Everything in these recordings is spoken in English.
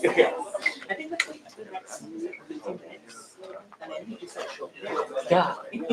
I think that's like the next 15 minutes. And then he just said she'll be there. Yeah. You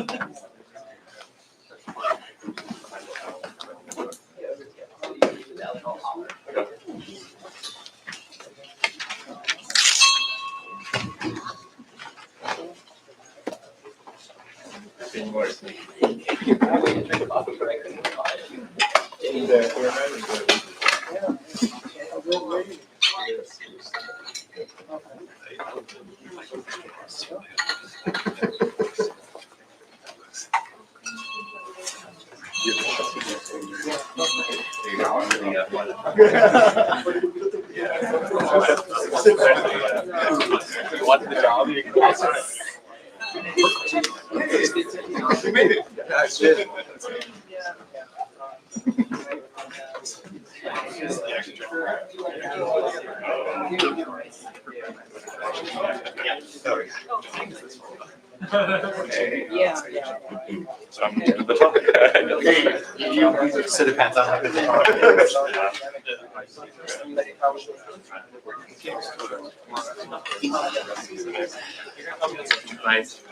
made it. I did. Yeah. So I'm doing the talk. You sit it pants on. Am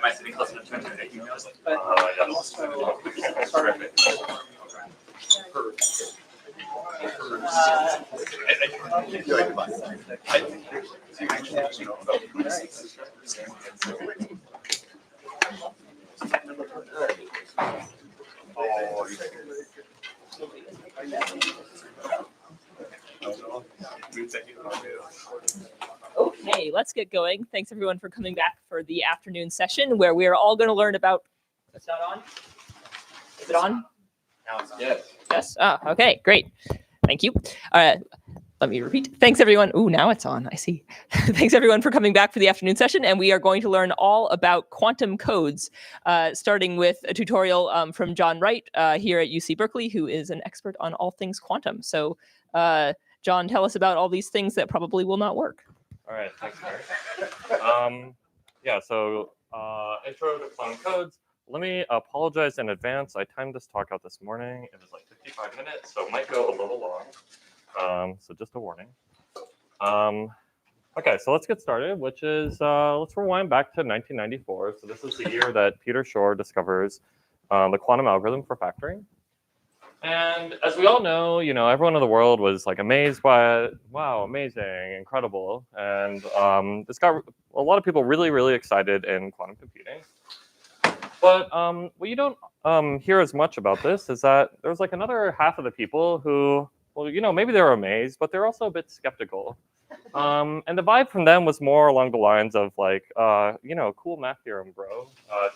I sitting close enough to internet emails? Terrific. Okay, let's get going. Thanks everyone for coming back for the afternoon session where we are all going to learn about. It's not on? Is it on? Yes. Yes. Okay, great. Thank you. Let me repeat. Thanks everyone. Ooh, now it's on. I see. Thanks everyone for coming back for the afternoon session, and we are going to learn all about quantum codes, starting with a tutorial from John Wright here at UC Berkeley, who is an expert on all things quantum. So, John, tell us about all these things that probably will not work. All right, thanks, Mary. So intro to quantum codes. Let me apologize in advance. I timed this talk out this morning. It was like 55 minutes, so it might go a little long. So just a warning. Okay, so let's get started, which is, let's rewind back to 1994. So this is the year that Peter Shor discovers the quantum algorithm for factoring. And as we all know, everyone in the world was like amazed by it. Wow, amazing, incredible. And this got a lot of people really, really excited in quantum computing. But what you don't hear as much about this is that there's like another half of the people who, well, maybe they were amazed, but they're also a bit skeptical. And the vibe from them was more along the lines of like, cool math theorem, bro.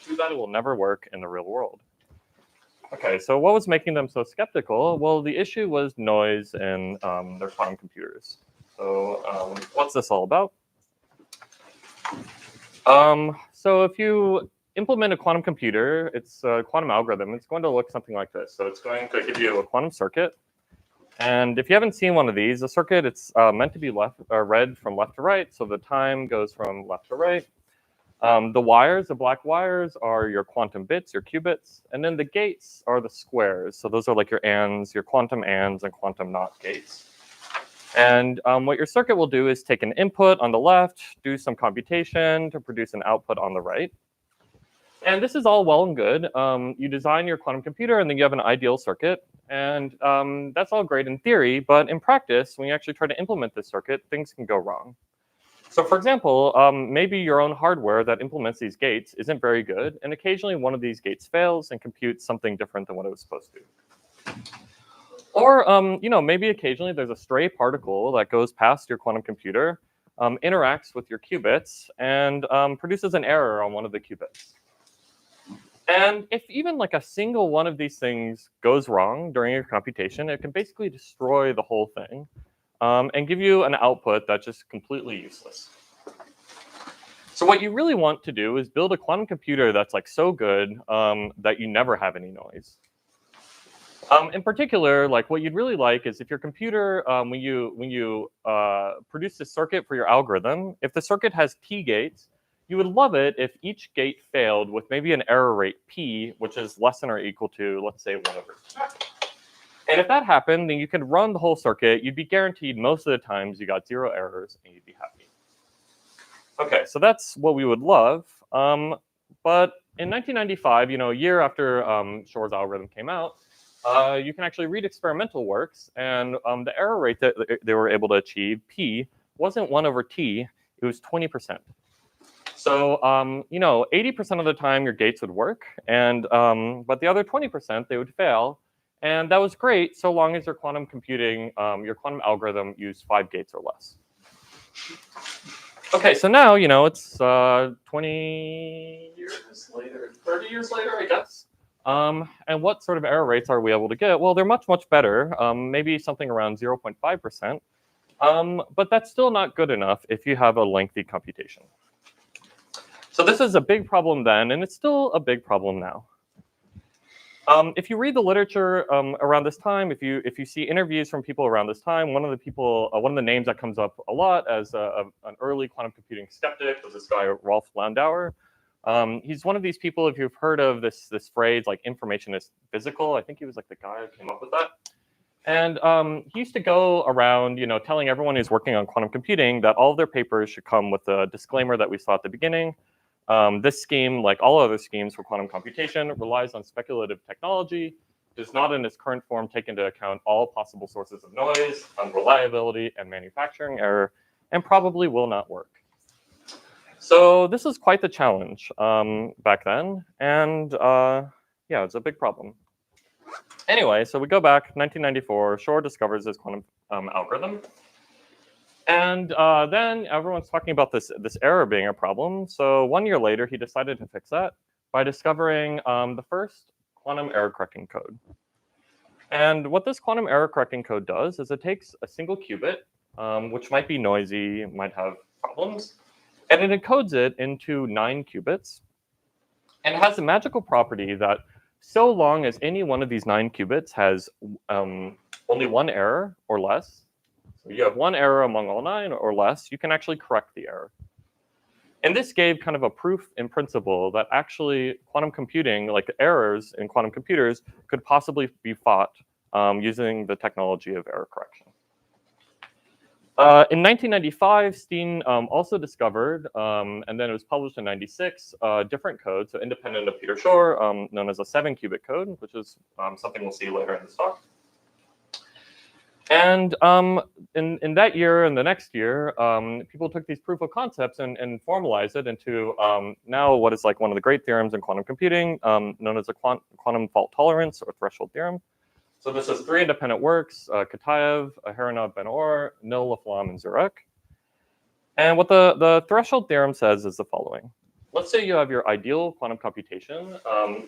Too bad it will never work in the real world. Okay, so what was making them so skeptical? Well, the issue was noise in their quantum computers. So what's this all about? So if you implement a quantum computer, it's a quantum algorithm, it's going to look something like this. So it's going to give you a quantum circuit. And if you haven't seen one of these, a circuit, it's meant to be read from left to right. So the time goes from left to right. The black wires are your quantum bits, your qubits, and then the gates are the squares. So those are like your ands, your quantum ands and quantum not gates. And what your circuit will do is take an input on the left, do some computation to produce an output on the right. And this is all well and good. You design your quantum computer and then you have an ideal circuit. And that's all great in theory, but in practice, when you actually try to implement this circuit, things can go wrong. So for example, maybe your own hardware that implements these gates isn't very good, and occasionally one of these gates fails and computes something different than what it was supposed to. Or, maybe occasionally there's a stray particle that goes past your quantum computer, interacts with your qubits, and produces an error on one of the qubits. And if even like a single one of these things goes wrong during your computation, it can basically destroy the whole thing. And give you an output that's just completely useless. So what you really want to do is build a quantum computer that's like so good that you never have any noise. In particular, like what you'd really like is if your computer, when you produce this circuit for your algorithm, if the circuit has T gates, you would love it if each gate failed with maybe an error rate P, which is less than or equal to, let's say, 1/2. And if that happened, then you could run the whole circuit. You'd be guaranteed most of the times you got 0 errors, and you'd be happy. Okay, so that's what we would love. But in 1995, a year after Shor's algorithm came out, you can actually read experimental works, and the error rate that they were able to achieve, p, wasn't 1/t, it was 20%. So, 80% of the time your gates would work, and but the other 20% they would fail, and that was great so long as your quantum computing, your quantum algorithm used 5 gates or less. Okay, so now it's 20 years later, 30 years later, I guess. And what sort of error rates are we able to get? Well, they're much, much better, maybe something around 0.5%. But that's still not good enough if you have a lengthy computation. So this is a big problem then, and it's still a big problem now. If you read the literature around this time, if you see interviews from people around this time, one of the names that comes up a lot as an early quantum computing skeptic was this guy Rolf Landauer. He's one of these people, if you've heard of this phrase like information is physical, I think he was like the guy who came up with that. And he used to go around, telling everyone who's working on quantum computing that all of their papers should come with the disclaimer that we saw at the beginning. This scheme, like all other schemes for quantum computation, relies on speculative technology, does not in its current form take into account all possible sources of noise, unreliability, and manufacturing error, and probably will not work. So this is quite the challenge back then, and yeah, it's a big problem. Anyway, so we go back, 1994, Shor discovers this quantum algorithm. And then everyone's talking about this error being a problem. So 1 year later, he decided to fix that by discovering the first quantum error correcting code. And what this quantum error correcting code does is it takes a single qubit, which might be noisy, might have problems, and it encodes it into 9 qubits. And it has a magical property that so long as any one of these 9 qubits has only 1 error or less, so you have 1 error among all 9 or less, you can actually correct the error. And this gave kind of a proof in principle that actually quantum computing, like errors in quantum computers, could possibly be fought using the technology of error correction. In 1995, Steane also discovered, and then it was published in 96, different code, so independent of Peter Shor, known as a 7-qubit code, which is something we'll see later in this talk. And in that year and the next year, people took these proof of concepts and formalized it into now what is like one of the great theorems in quantum computing, known as a quantum fault tolerance or threshold theorem. So this is 3 independent works, Kataev, Aharonov, Ben-Or, Nil, Laflamme, and Zurek. And what the threshold theorem says is the following. Let's say you have your ideal quantum computation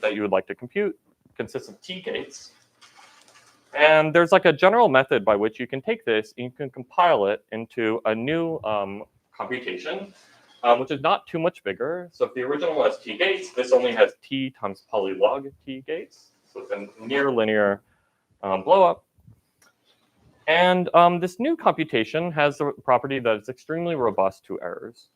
that you would like to compute, consists of T gates. And there's like a general method by which you can take this and you can compile it into a new computation, which is not too much bigger. So if the original has T gates, this only has T times polylog T gates. So it's a near linear blow up. And this new computation has the property that it's extremely robust to errors.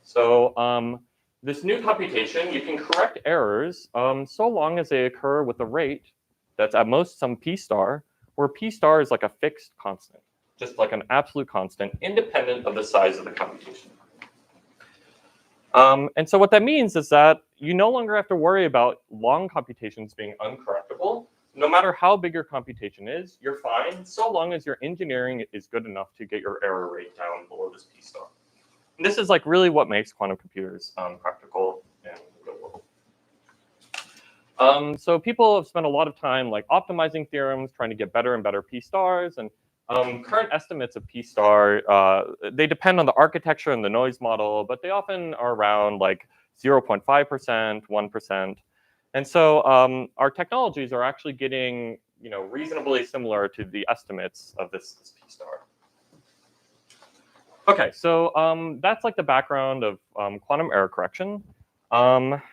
So this new computation, you can correct errors so long as they occur with a rate that's at most some p star, where p star is like a fixed constant, just like an absolute constant, independent of the size of the computation. And so what that means is that you no longer have to worry about long computations being uncorrectable. No matter how big your computation is, you're fine, so long as your engineering is good enough to get your error rate down below this p star. And this is like really what makes quantum computers practical in the real world. So people have spent a lot of time like optimizing theorems, trying to get better and better p stars, and current estimates of p star, they depend on the architecture and the noise model, but they often are around like 0.5%, 1%. And so our technologies are actually getting reasonably similar to the estimates of this p star. Okay, so that's like the background of quantum error correction.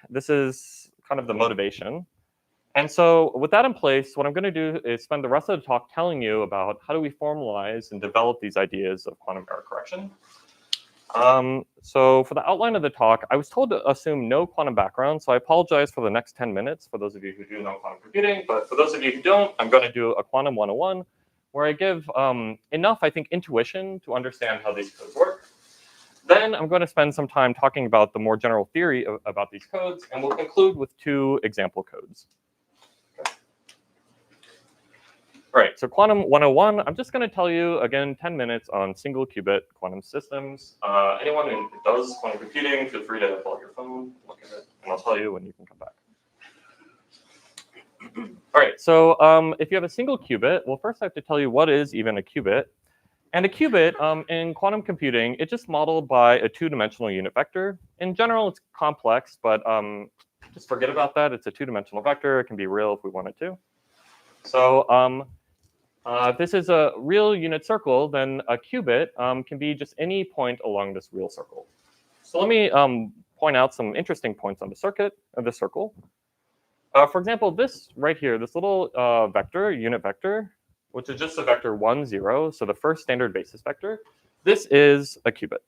This is kind of the motivation. And so with that in place, what I'm going to do is spend the rest of the talk telling you about how do we formalize and develop these ideas of quantum error correction. So for the outline of the talk, I was told to assume no quantum background, so I apologize for the next 10 minutes for those of you who do know quantum computing, but for those of you who don't, I'm going to do a quantum 101, where I give enough, I think, intuition to understand how these codes work. Then I'm going to spend some time talking about the more general theory about these codes, and we'll conclude with 2 example codes. Okay. All right, so quantum 101, I'm just going to tell you, again, 10 minutes on single qubit quantum systems. Anyone who does quantum computing, feel free to pull out your phone, look at it, and I'll tell you when you can come back. All right, so if you have a single qubit, well, first I have to tell you what is even a qubit. And a qubit, in quantum computing, it's just modeled by a 2-dimensional unit vector. In general, it's complex, but just forget about that. It's a 2-dimensional vector. It can be real if we want it to. So if this is a real unit circle, then a qubit can be just any point along this real circle. So let me point out some interesting points on the circuit of the circle. For example, this right here, this little vector, unit vector, which is just a vector 1, 0, so the first standard basis vector, this is a qubit.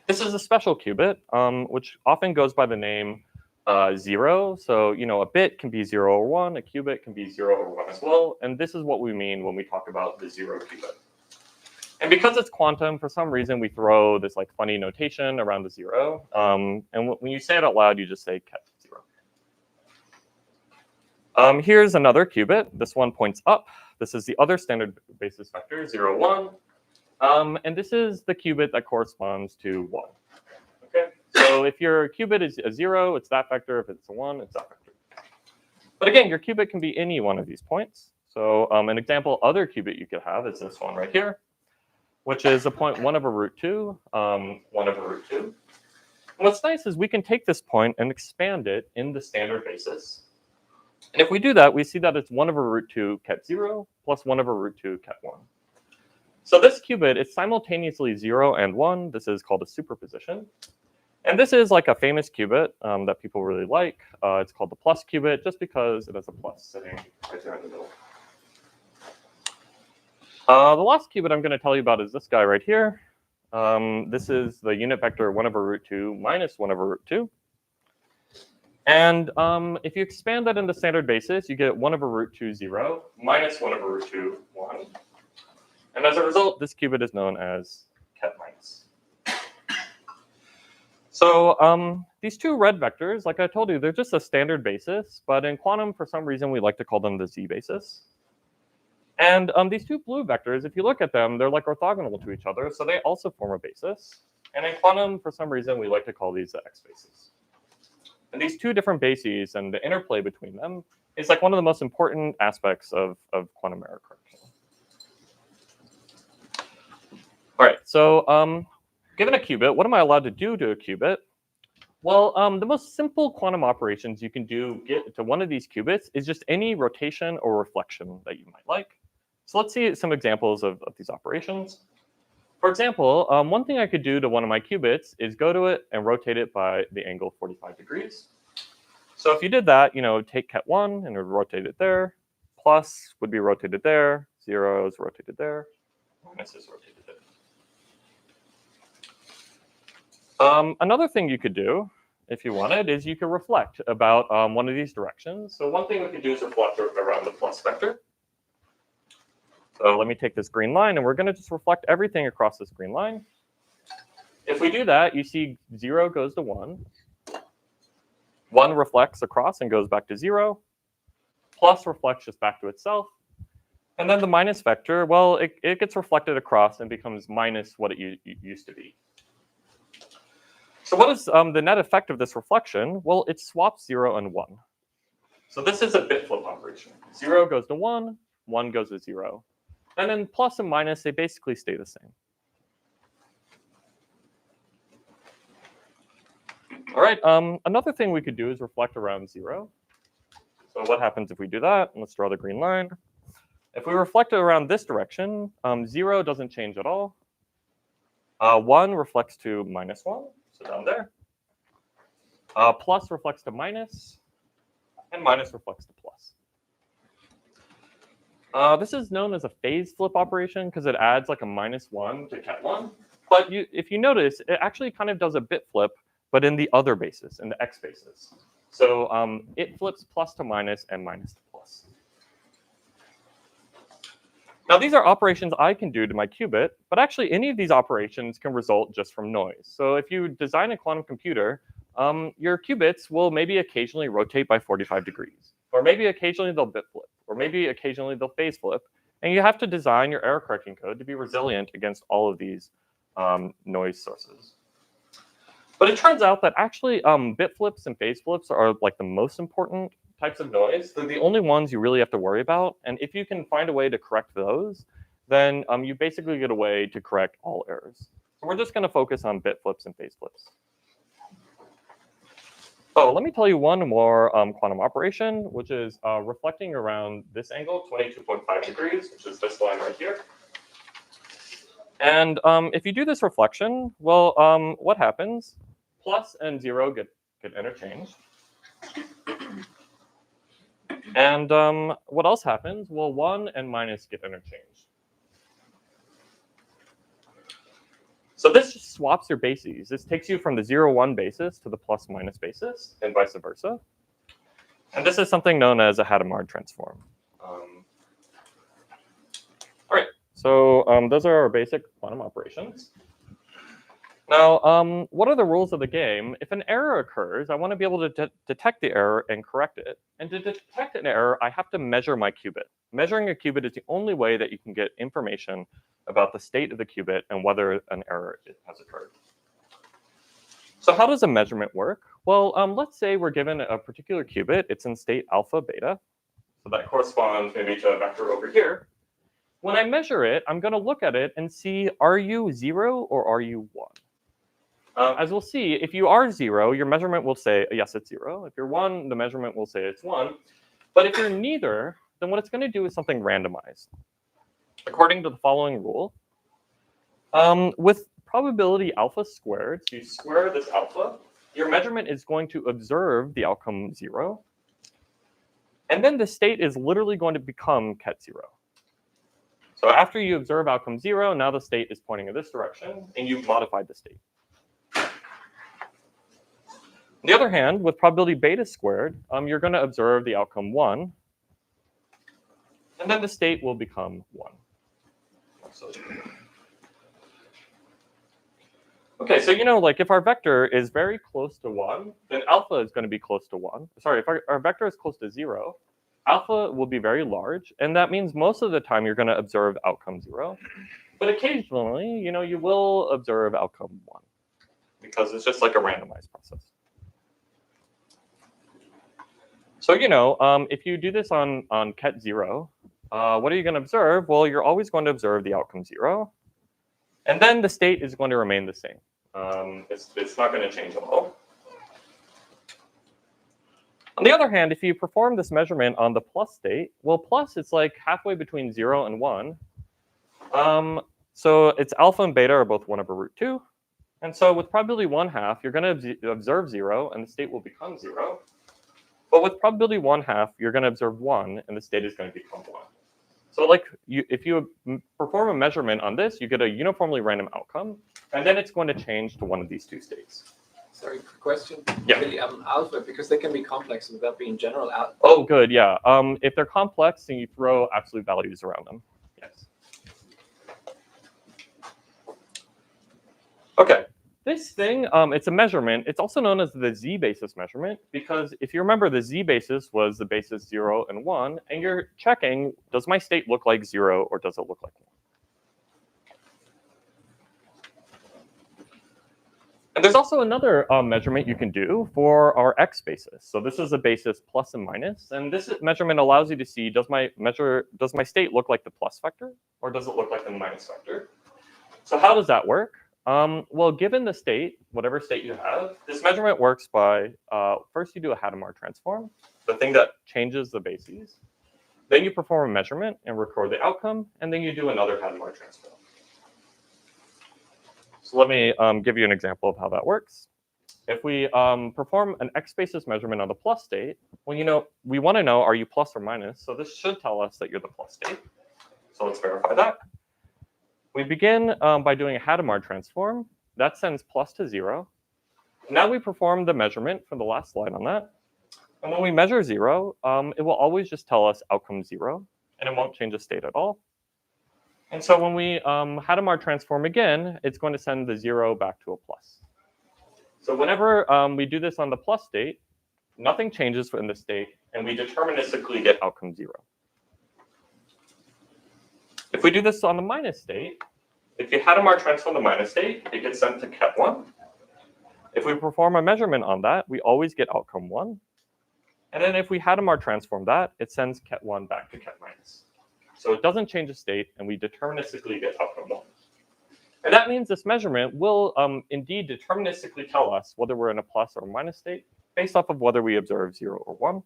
This is a special qubit, which often goes by the name 0. So, a bit can be 0 or 1, a qubit can be 0 or 1 as well, and this is what we mean when we talk about the 0 qubit. And because it's quantum, for some reason, we throw this like funny notation around the 0, and when you say it out loud, you just say ket 0. Here's another qubit. This one points up. This is the other standard basis vector, 0, 1. And this is the qubit that corresponds to 1. Okay, so if your qubit is a 0, it's that vector. If it's a 1, it's that vector. But again, your qubit can be any one of these points. So an example other qubit you could have is this one right here, which is a point 1 over root 2, 1 over root 2. And what's nice is we can take this point and expand it in the standard basis. And if we do that, we see that it's 1 over root 2 ket 0 plus 1 over root 2 ket 1. So this qubit is simultaneously 0 and 1. This is called a superposition. And this is like a famous qubit that people really like. It's called the plus qubit just because it has a plus sitting right there in the middle. The last qubit I'm going to tell you about is this guy right here. This is the unit vector 1 over root 2 minus 1 over root 2. And if you expand that into standard basis, you get 1 over root 2, 0, minus 1 over root 2, 1. And as a result, this qubit is known as ket minus. So these 2 red vectors, like I told you, they're just a standard basis. But in quantum, for some reason, we like to call them the z basis. And these 2 blue vectors, if you look at them, they're like orthogonal to each other. So they also form a basis. And in quantum, for some reason, we like to call these the x bases. And these 2 different bases and the interplay between them is like one of the most important aspects of quantum error correction. All right, so given a qubit, what am I allowed to do to a qubit? Well, the most simple quantum operations you can do get to one of these qubits is just any rotation or reflection that you might like. So let's see some examples of these operations. For example, one thing I could do to one of my qubits is go to it and rotate it by the angle 45 degrees. So if you did that, take ket 1 and it would rotate it there. Plus would be rotated there. 0 is rotated there. Minus is rotated there. Another thing you could do, if you wanted, is you could reflect about one of these directions. So one thing we could do is reflect around the plus vector. So let me take this green line, and we're going to just reflect everything across this green line. If we do that, you see 0 goes to 1. 1 reflects across and goes back to 0. Plus reflects just back to itself. And then the minus vector, well, it gets reflected across and becomes minus what it used to be. So what is the net effect of this reflection? Well, it swaps 0 and 1. So this is a bit flip operation. 0 goes to 1, 1 goes to 0. And then plus and minus, they basically stay the same. All right, another thing we could do is reflect around 0. So what happens if we do that? Let's draw the green line. If we reflect it around this direction, 0 doesn't change at all. 1 reflects to minus 1, so down there. Plus reflects to minus, and minus reflects to plus. This is known as a phase flip operation because it adds like a minus 1 to ket 1. But if you notice, it actually kind of does a bit flip, but in the other basis, in the x basis. So it flips plus to minus and minus to plus. Now, these are operations I can do to my qubit, but actually any of these operations can result just from noise. So if you design a quantum computer, your qubits will maybe occasionally rotate by 45 degrees, or maybe occasionally they'll bit flip, or maybe occasionally they'll phase flip. And you have to design your error correcting code to be resilient against all of these noise sources. But it turns out that actually bit flips and phase flips are like the most important types of noise. They're the only ones you really have to worry about. And if you can find a way to correct those, then you basically get a way to correct all errors. So we're just going to focus on bit flips and phase flips. So let me tell you one more quantum operation, which is reflecting around this angle, 22.5 degrees, which is this line right here. And if you do this reflection, well, what happens? Plus and 0 get interchanged. And what else happens? Well, 1 and minus get interchanged. So this just swaps your bases. This takes you from the 0, 1 basis to the plus minus basis, and vice versa. And this is something known as a Hadamard transform. All right, so those are our basic quantum operations. Now, what are the rules of the game? If an error occurs, I want to be able to detect the error and correct it. And to detect an error, I have to measure my qubit. Measuring a qubit is the only way that you can get information about the state of the qubit and whether an error has occurred. So how does a measurement work? Well, let's say we're given a particular qubit. It's in state alpha, beta. So that corresponds maybe to a vector over here. When I measure it, I'm going to look at it and see, are you 0 or are you 1? As we'll see, if you are 0, your measurement will say, yes, it's 0. If you're 1, the measurement will say it's 1. But if you're neither, then what it's going to do is something randomized. According to the following rule, with probability alpha squared, so you square this alpha, your measurement is going to observe the outcome 0. And then the state is literally going to become ket 0. So after you observe outcome 0, now the state is pointing in this direction, and you've modified the state. On the other hand, with probability beta squared, you're going to observe the outcome 1, and then the state will become 1. Okay, so like if our vector is very close to 1, then alpha is going to be close to 1. Sorry, if our vector is close to 0, alpha will be very large, and that means most of the time you're going to observe outcome 0. But occasionally, you will observe outcome 1, because it's just like a randomized process. So, if you do this on ket 0, what are you going to observe? Well, you're always going to observe the outcome 0. And then the state is going to remain the same. It's not going to change at all. On the other hand, if you perform this measurement on the plus state, well, plus it's like halfway between 0 and 1. So it's alpha and beta are both 1/√2. And so with probability 1/2, you're going to observe 0, and the state will become 0. But with probability 1/2, you're going to observe 1, and the state is going to become 1. So if you perform a measurement on this, you get a uniformly random outcome, and then it's going to change to one of these two states. Sorry, quick question. Yeah. Really, alpha, because they can be complex, would that be in general alpha? Oh, good, yeah. If they're complex, then you throw absolute values around them. Yes. Okay. This thing, it's a measurement. It's also known as the z-basis measurement, because if you remember, the z-basis was the basis 0 and 1, and you're checking, does my state look like 0 or does it look like 1? And there's also another measurement you can do for our x basis. So this is a basis plus and minus, and this measurement allows you to see, does my state look like the plus vector or does it look like the minus vector? So how does that work? Well, given the state, whatever state you have, this measurement works by, first you do a Hadamard transform, the thing that changes the bases. Then you perform a measurement and record the outcome, and then you do another Hadamard transform. So let me give you an example of how that works. If we perform an x basis measurement on the plus state, well, we want to know, are you plus or minus? So this should tell us that you're the plus state. So let's verify that. We begin by doing a Hadamard transform. That sends plus to 0. Now we perform the measurement from the last slide on that. And when we measure 0, it will always just tell us outcome 0, and it won't change the state at all. And so when we Hadamard transform again, it's going to send the 0 back to a plus. So whenever we do this on the plus state, nothing changes in the state, and we deterministically get outcome 0. If we do this on the minus state, if you Hadamard transform the minus state, it gets sent to ket 1. If we perform a measurement on that, we always get outcome 1. And then if we Hadamard transform that, it sends ket 1 back to ket minus. So it doesn't change the state, and we deterministically get outcome 1. And that means this measurement will indeed deterministically tell us whether we're in a plus or minus state based off of whether we observe 0 or 1.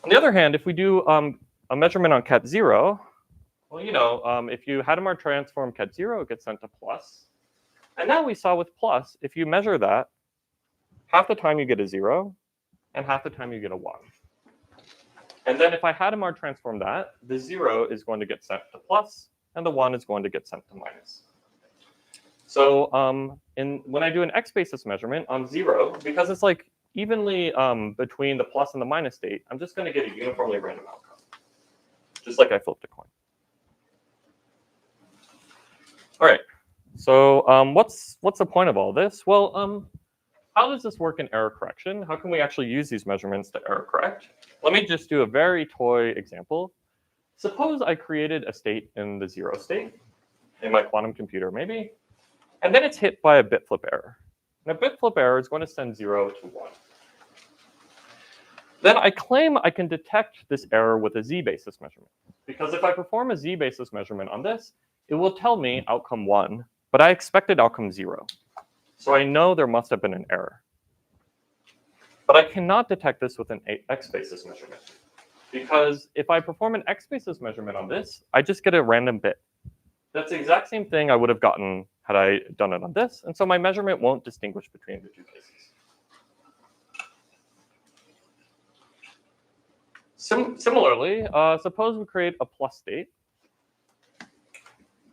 On the other hand, if we do a measurement on ket 0, well, if you Hadamard transform ket 0, it gets sent to plus. And now we saw with plus, if you measure that, half the time you get a 0, and half the time you get a 1. And then if I Hadamard transform that, the 0 is going to get sent to plus, and the 1 is going to get sent to minus. So when I do an x basis measurement on 0, because it's like evenly between the plus and the minus state, I'm just going to get a uniformly random outcome, just like I flipped a coin. All right. So what's the point of all this? Well, how does this work in error correction? How can we actually use these measurements to error correct? Let me just do a very toy example. Suppose I created a state in the 0 state, in my quantum computer maybe, and then it's hit by a bit flip error. And a bit flip error is going to send 0 to 1. Then I claim I can detect this error with a z-basis measurement. Because if I perform a z-basis measurement on this, it will tell me outcome 1, but I expected outcome 0. So I know there must have been an error. But I cannot detect this with an x-basis measurement. Because if I perform an x-basis measurement on this, I just get a random bit. That's the exact same thing I would have gotten had I done it on this. And so my measurement won't distinguish between the two cases. Similarly, suppose we create a plus state.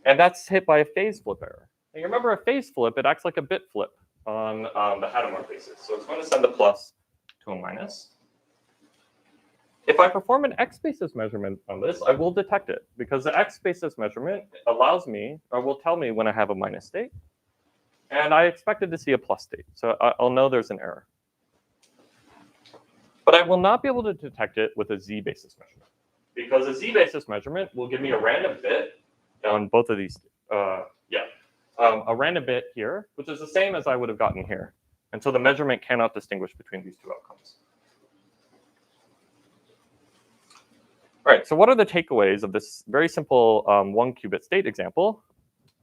And that's hit by a phase flip error. And you remember a phase flip, it acts like a bit flip on the Hadamard basis. So it's going to send a plus to a minus. If I perform an x-basis measurement on this, I will detect it, because the x-basis measurement allows me, or will tell me when I have a minus state. And I expected to see a plus state, so I'll know there's an error. But I will not be able to detect it with a z-basis measurement, because a z-basis measurement will give me a random bit on both of these. A random bit here, which is the same as I would have gotten here. And so the measurement cannot distinguish between these two outcomes. All right, so what are the takeaways of this very simple 1-qubit state example?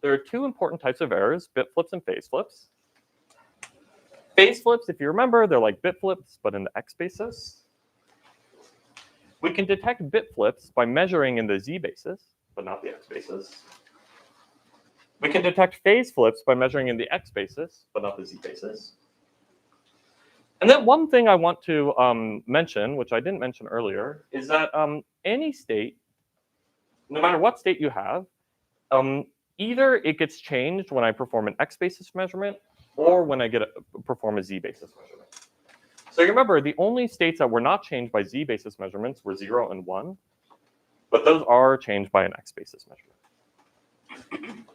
There are two important types of errors, bit flips and phase flips. Phase flips, if you remember, they're like bit flips, but in the x basis. We can detect bit flips by measuring in the z basis, but not the x basis. We can detect phase flips by measuring in the x basis, but not the z basis. And then one thing I want to mention, which I didn't mention earlier, is that any state, no matter what state you have, either it gets changed when I perform an x-basis measurement or when I perform a z-basis measurement. So you remember, the only states that were not changed by z-basis measurements were 0 and 1, but those are changed by an x-basis measurement.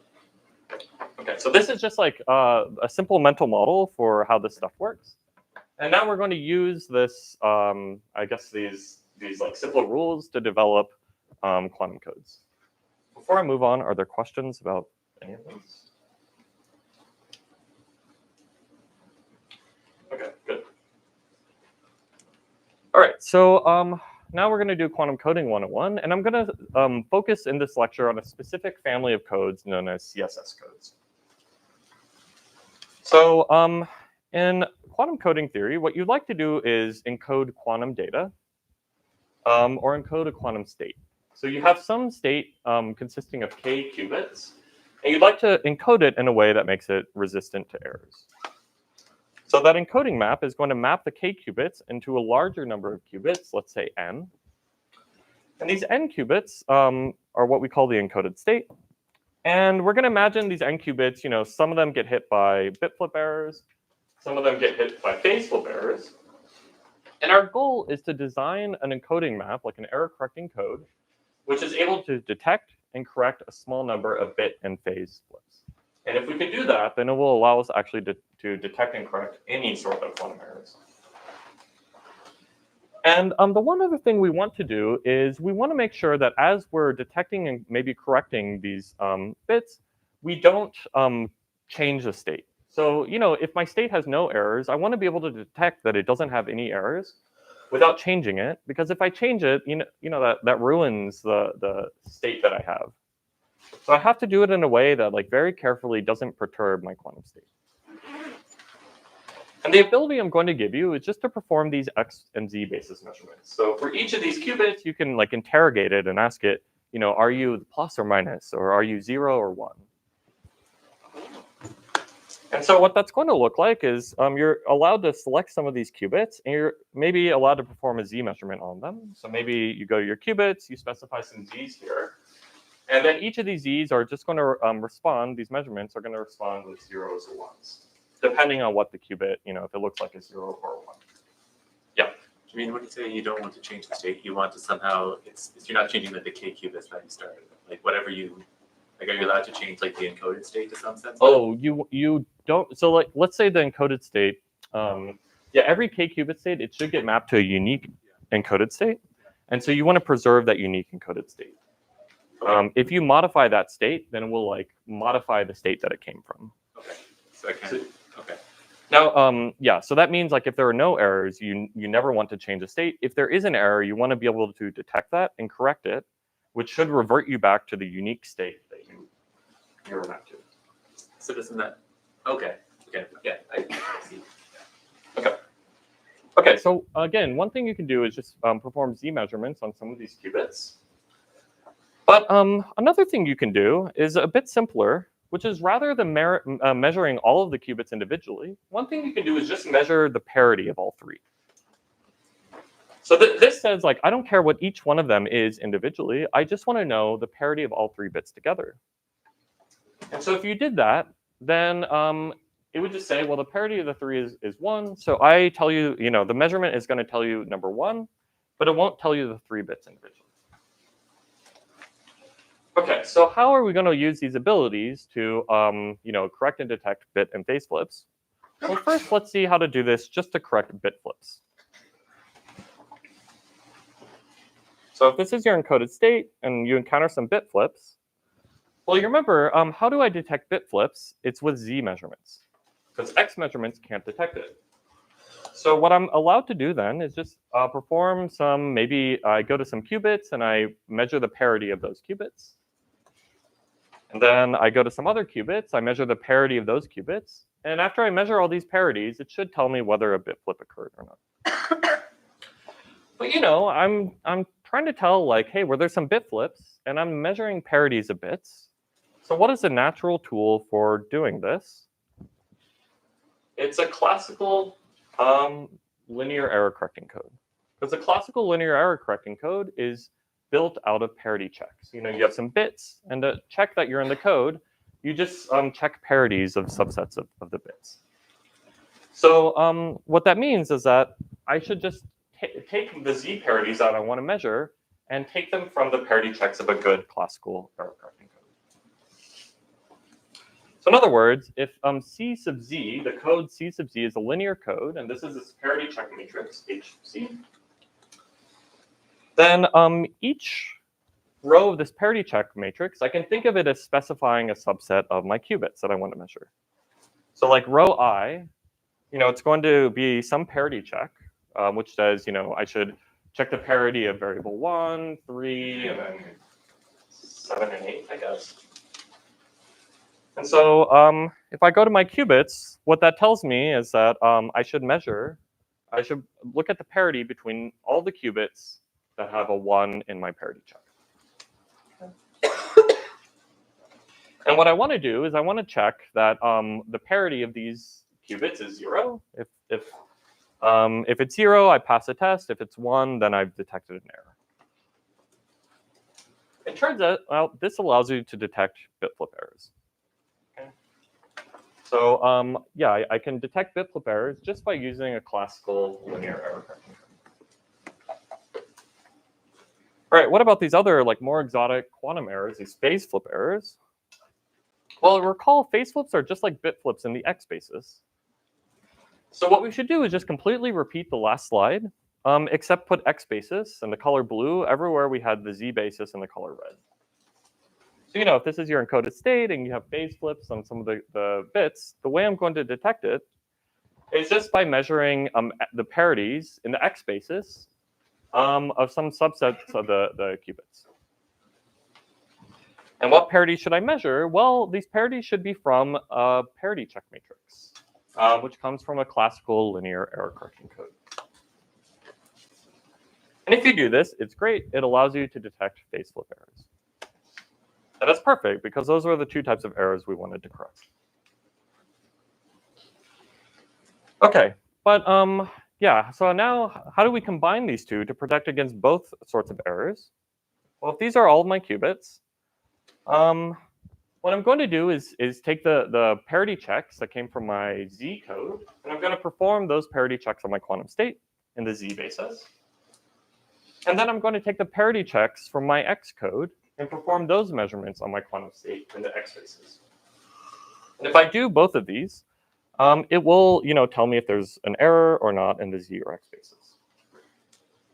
Okay, so this is just like a simple mental model for how this stuff works. And now we're going to use this, I guess these like simple rules to develop quantum codes. Before I move on, are there questions about any of those? Okay, good. All right, so now we're going to do quantum coding 101, and I'm going to focus in this lecture on a specific family of codes known as CSS codes. So in quantum coding theory, what you'd like to do is encode quantum data or encode a quantum state. So you have some state consisting of k qubits, and you'd like to encode it in a way that makes it resistant to errors. So that encoding map is going to map the k qubits into a larger number of qubits, let's say n. And these n qubits are what we call the encoded state. And we're going to imagine these n qubits, some of them get hit by bit flip errors, some of them get hit by phase flip errors. And our goal is to design an encoding map, like an error correcting code, which is able to detect and correct a small number of bit and phase flips. And if we can do that, then it will allow us actually to detect and correct any sort of quantum errors. And the one other thing we want to do is we want to make sure that as we're detecting and maybe correcting these bits, we don't change the state. So, if my state has no errors, I want to be able to detect that it doesn't have any errors without changing it, because if I change it, that ruins the state that I have. So I have to do it in a way that very carefully doesn't perturb my quantum state. And the ability I'm going to give you is just to perform these x and z basis measurements. So for each of these qubits, you can interrogate it and ask it, are you plus or minus, or are you 0 or 1? And so what that's going to look like is you're allowed to select some of these qubits, and you're maybe allowed to perform a z measurement on them. So maybe you go to your qubits, you specify some z's here, and then each of these z's are just going to respond, these measurements are going to respond with 0s or 1s. Depending on what the qubit, if it looks like a 0 or a 1. Yeah. I mean, when you say you don't want to change the state, you want to somehow, you're not changing the k qubits that you started with. Whatever you, are you allowed to change the encoded state to some sense? Oh, you don't. So let's say the encoded state, every k qubit state, it should get mapped to a unique encoded state. And so you want to preserve that unique encoded state. If you modify that state, then it will modify the state that it came from. Okay. So I can. Okay. Now, so that means if there are no errors, you never want to change the state. If there is an error, you want to be able to detect that and correct it, which should revert you back to the unique state that you're mapped to. So doesn't that? Okay. Yeah. I see. Okay. So again, one thing you can do is just perform z measurements on some of these qubits. But another thing you can do is a bit simpler, which is rather than measuring all of the qubits individually, one thing you can do is just measure the parity of all three. So this says, I don't care what each one of them is individually. I just want to know the parity of all three bits together. And so if you did that, then it would just say, well, the parity of the three is 1. So I tell you, the measurement is going to tell you number 1, but it won't tell you the 3 bits individually. Okay, so how are we going to use these abilities to, correct and detect bit and phase flips? Well, first, let's see how to do this just to correct bit flips. So if this is your encoded state and you encounter some bit flips, well, you remember, how do I detect bit flips? It's with z measurements, because x measurements can't detect it. So what I'm allowed to do then is just perform maybe I go to some qubits and I measure the parity of those qubits. And then I go to some other qubits, I measure the parity of those qubits. And after I measure all these parities, it should tell me whether a bit flip occurred or not. But I'm trying to tell hey, were there some bit flips? And I'm measuring parities of bits. So what is a natural tool for doing this? It's a classical linear error correcting code. Because the classical linear error correcting code is built out of parity checks. You have some bits, and to check that you're in the code, you just check parities of subsets of the bits. So what that means is that I should just take the z parities that I want to measure and take them from the parity checks of a good classical error correcting code. So in other words, if C sub z, the code C sub z is a linear code, and this is this parity check matrix, HC, then each row of this parity check matrix, I can think of it as specifying a subset of my qubits that I want to measure. So row I, it's going to be some parity check, which says, I should check the parity of variable 1, 3, and then 7 and 8, I guess. And so if I go to my qubits, what that tells me is that I should look at the parity between all the qubits that have a 1 in my parity check. And what I want to do is I want to check that the parity of these qubits is 0. If it's 0, I pass a test. If it's 1, then I've detected an error. It turns out, well, this allows you to detect bit flip errors. Okay. So yeah, I can detect bit flip errors just by using a classical linear error correction code. All right, what about these other like more exotic quantum errors, these phase flip errors? Well, recall phase flips are just like bit flips in the X basis. So what we should do is just completely repeat the last slide, except put X basis and the color blue everywhere we had the Z basis and the color red. So, if this is your encoded state and you have phase flips on some of the bits, the way I'm going to detect it is just by measuring the parities in the X basis of some subsets of the qubits. And what parity should I measure? Well, these parities should be from a parity check matrix, which comes from a classical linear error correction code. And if you do this, it's great. It allows you to detect phase flip errors. And that's perfect because those are the two types of errors we wanted to correct. Okay, but yeah, so now how do we combine these two to protect against both sorts of errors? Well, if these are all of my qubits, what I'm going to do is take the parity checks that came from my Z code, and I'm going to perform those parity checks on my quantum state in the Z basis. And then I'm going to take the parity checks from my X code and perform those measurements on my quantum state in the X basis. And if I do both of these, it will tell me if there's an error or not in the Z or X basis.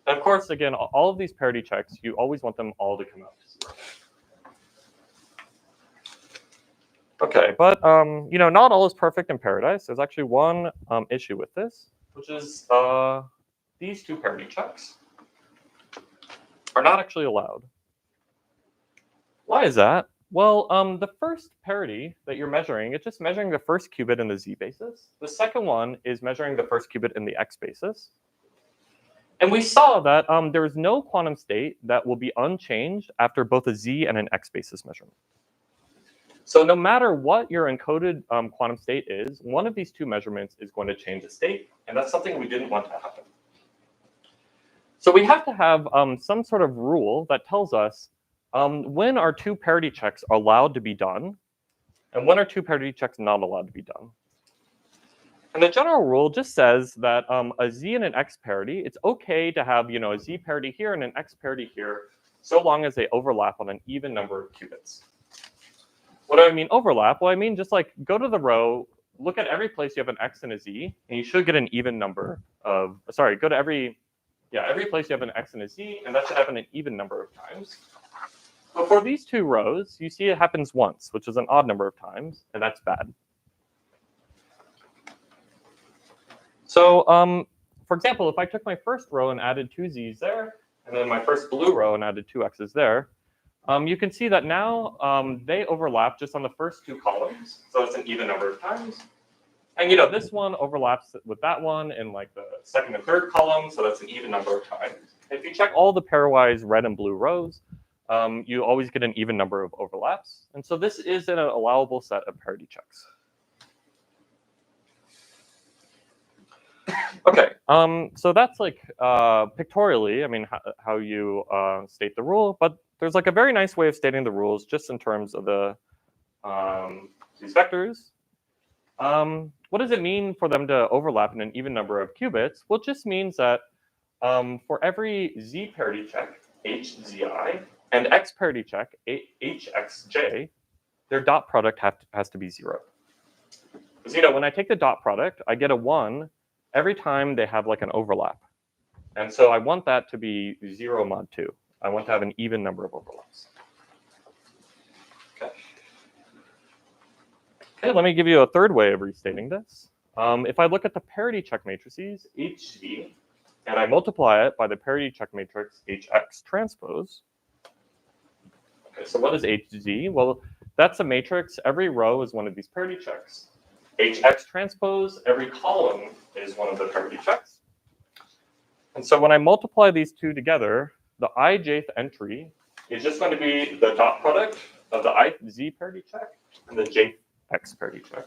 And of course, again, all of these parity checks, you always want them all to come out to 0. Okay, but not all is perfect in paradise. There's actually one issue with this, which is these two parity checks are not actually allowed. Why is that? Well, the first parity that you're measuring, it's just measuring the first qubit in the Z basis. The second one is measuring the first qubit in the X basis. And we saw that there is no quantum state that will be unchanged after both a Z and an X basis measurement. So no matter what your encoded quantum state is, one of these two measurements is going to change the state, and that's something we didn't want to happen. So we have to have some sort of rule that tells us when are two parity checks allowed to be done, and when are two parity checks not allowed to be done. And the general rule just says that a Z and an X parity, it's okay to have a Z parity here and an X parity here, so long as they overlap on an even number of qubits. What do I mean overlap? Well, I mean just like go to the row, look at every place you have an X and a Z, and you should get an even number of, sorry, go to every place you have an X and a Z, and that should happen an even number of times. But for these two rows, you see it happens once, which is an odd number of times, and that's bad. So for example, if I took my first row and added 2 Z's there, and then my first blue row and added 2 X's there, you can see that now they overlap just on the first 2 columns. So it's an even number of times. And this one overlaps with that one in like the second and third column. So that's an even number of times. If you check all the pairwise red and blue rows, you always get an even number of overlaps. And so this is an allowable set of parity checks. Okay, so that's like pictorially, I mean, how you state the rule, but there's like a very nice way of stating the rules just in terms of the these vectors. What does it mean for them to overlap in an even number of qubits? Well, it just means that for every Z parity check, HZI, and X parity check, HXJ, their dot product has to be 0. Because when I take the dot product, I get a 1 every time they have like an overlap. And so I want that to be 0 mod 2. I want to have an even number of overlaps. Okay, let me give you a third way of restating this. If I look at the parity check matrices, HZ, and I multiply it by the parity check matrix HX transpose. Okay, so what is HZ? Well, that's a matrix. Every row is one of these parity checks. HX transpose, every column is one of the parity checks. And so when I multiply these two together, the ijth entry is just going to be the dot product of the ith Z parity check and the jth X parity check.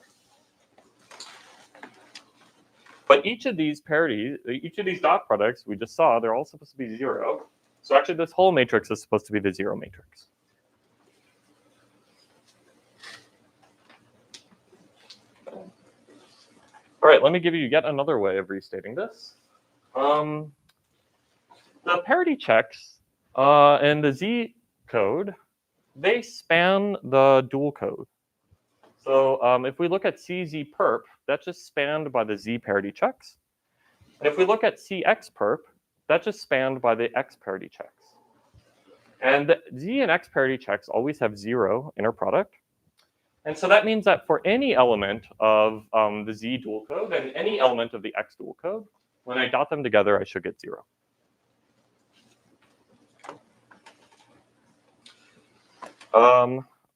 But each of these parities, each of these dot products we just saw, they're all supposed to be 0. So actually this whole matrix is supposed to be the 0 matrix. All right, let me give you yet another way of restating this. The parity checks in the Z code, they span the dual code. So if we look at CZ perp, that's just spanned by the Z parity checks. And if we look at CX perp, that's just spanned by the X parity checks. And the Z and X parity checks always have 0 inner product. And so that means that for any element of the Z dual code and any element of the X dual code, when I dot them together, I should get 0.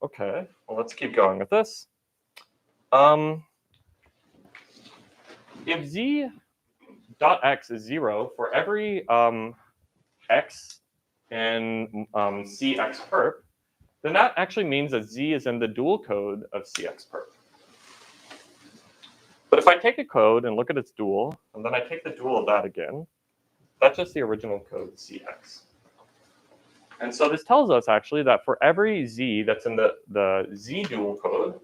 Okay, well, let's keep going with this. If Z dot X is 0 for every X in CX perp, then that actually means that Z is in the dual code of CX perp. But if I take a code and look at its dual, and then I take the dual of that again, that's just the original code CX. And so this tells us actually that for every Z that's in the Z dual code,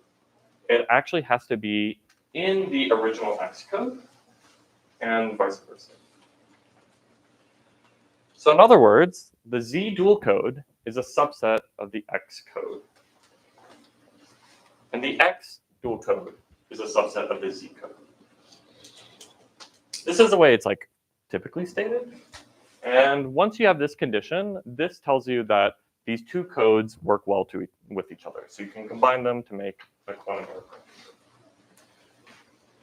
it actually has to be in the original X code and vice versa. So in other words, the Z dual code is a subset of the X code. And the X dual code is a subset of the Z code. This is the way it's like typically stated. And once you have this condition, this tells you that these two codes work well with each other. So you can combine them to make a quantum error.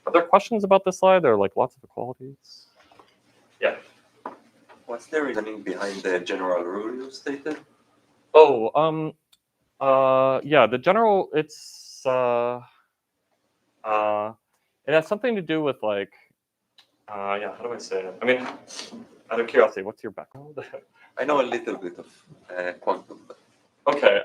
Are there questions about this slide? There are like lots of equalities. Yeah. What's the reasoning behind the general rule you stated? Oh, yeah, the general, it has something to do with like, yeah, how do I say it? I mean, out of curiosity, what's your background? I know a little bit of quantum. But... Okay,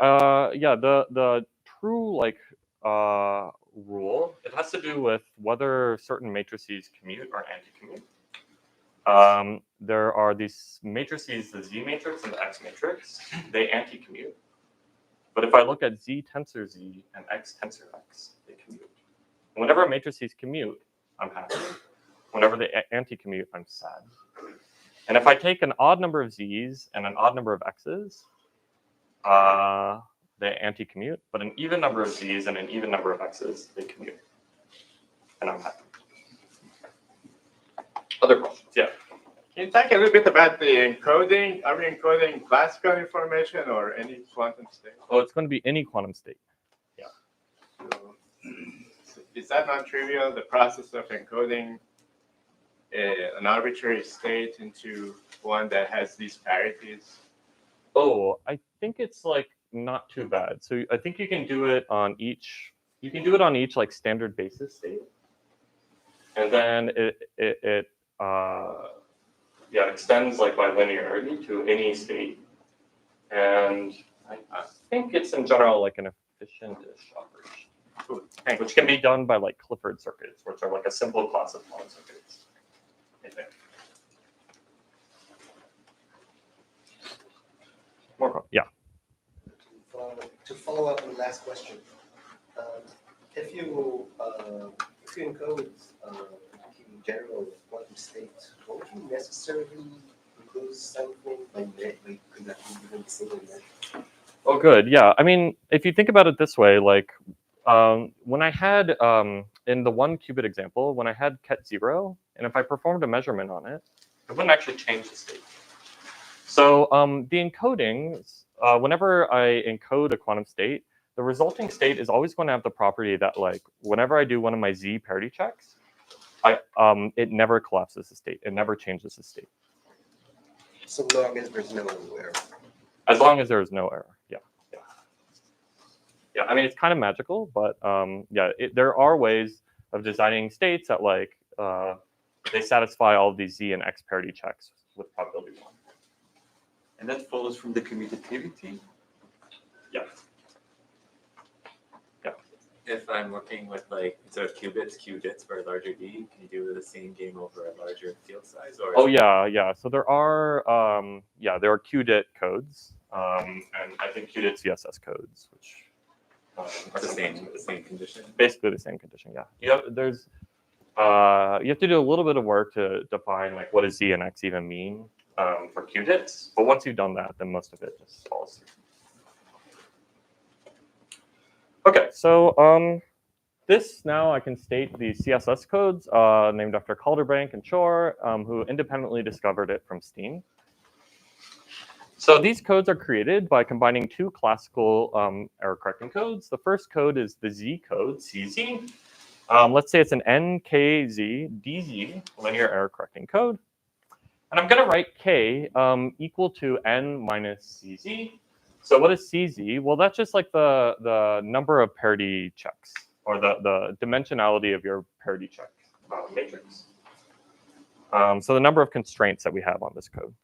yeah, the true like rule, it has to do with whether certain matrices commute or anti-commute. There are these matrices, the Z matrix and the X matrix, they anti-commute. But if I look at Z tensor Z and X tensor X, they commute. Whenever matrices commute, I'm happy. Whenever they anti-commute, I'm sad. And if I take an odd number of Z's and an odd number of X's, they anti-commute, but an even number of Z's and an even number of X's, they commute. And I'm happy. Other questions? Yeah. Can you talk a little bit about the encoding? Are we encoding classical information or any quantum state? Oh, it's going to be any quantum state. Yeah. So is that non-trivial, the process of encoding an arbitrary state into one that has these parities? Oh, I think it's like not too bad. So I think you can do it on each, like standard basis state. And then it extends like by linearity to any state. And I think it's in general like an efficient-ish operation, which can be done by like Clifford circuits, which are like a simple class of quantum circuits, I think. More, yeah. To follow up on the last question, if you encode in general quantum state, won't you necessarily include something like could that be even the single measure? Oh, good. Yeah. I mean, if you think about it this way, like when I had in the 1 qubit example, when I had ket 0, and if I performed a measurement on it, it wouldn't actually change the state. So the encodings, whenever I encode a quantum state, the resulting state is always going to have the property that like whenever I do one of my Z parity checks, it never collapses the state. It never changes the state. So long as there's no error. As long as there is no error. Yeah. Yeah. Yeah. I mean, it's kind of magical, but yeah, there are ways of designing states that like they satisfy all of these Z and X parity checks with probability 1. And that follows from the commutativity? Yeah. Yeah. If I'm working with like instead of qubits for a larger D, can you do the same game over a larger field size? Or Oh yeah, yeah. So there are QDIT codes, and I think QDIT CSS codes, which are the same condition. Basically the same condition. Yeah. Yeah. you have to do a little bit of work to define like what does Z and X even mean for qubits. But once you've done that, then most of it just follows through. Okay, so this now I can state the CSS codes named after Calderbank and Shor, who independently discovered it from Steane. So these codes are created by combining two classical error correcting codes. The first code is the Z code, CZ. Let's say it's an NKZ DZ linear error correcting code. And I'm going to write K equal to N minus CZ. So what is CZ? Well, that's just like the number of parity checks, or the dimensionality of your parity check matrix. So the number of constraints that we have on this code.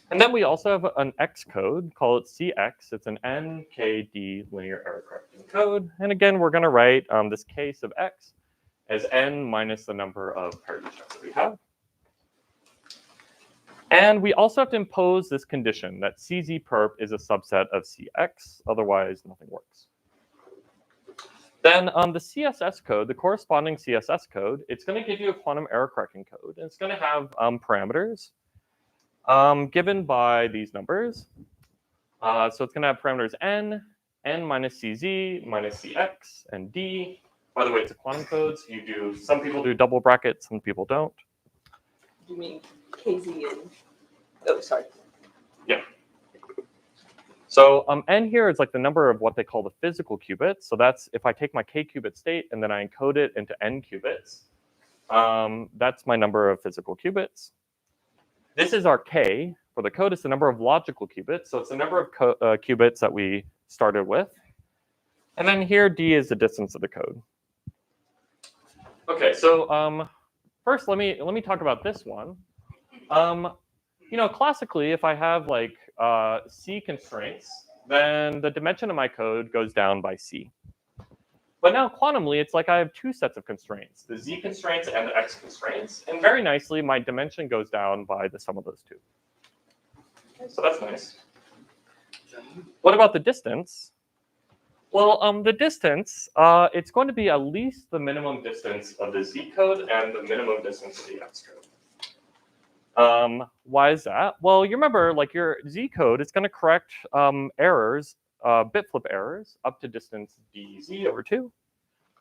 And then we also have an X code, call it CX. It's an NKD linear error correcting code. And again, we're going to write this K sub X as N minus the number of parity checks that we have. And we also have to impose this condition that CZ perp is a subset of CX, otherwise nothing works. Then the CSS code, the corresponding CSS code, it's going to give you a quantum error correcting code. And it's going to have parameters given by these numbers. So it's going to have parameters N minus CZ, minus CX, and D. By the way, it's a quantum code, so some people do double brackets, some people don't. You mean KZ and, oh, sorry. Yeah. So N here is like the number of what they call the physical qubits. So that's if I take my K qubit state and then I encode it into N qubits, that's my number of physical qubits. This is our K for the code. It's the number of logical qubits. So it's the number of qubits that we started with. And then here, D is the distance of the code. Okay, so first, let me talk about this one. Classically, if I have like C constraints, then the dimension of my code goes down by C. But now quantumly, it's like I have two sets of constraints, the Z constraints and the X constraints. And very nicely, my dimension goes down by the sum of those two. Okay, so that's nice. What about the distance? Well, the distance, it's going to be at least the minimum distance of the Z code and the minimum distance of the X code. Why is that? Well, you remember, like your Z code, it's going to correct errors, bit flip errors, up to distance dz over 2.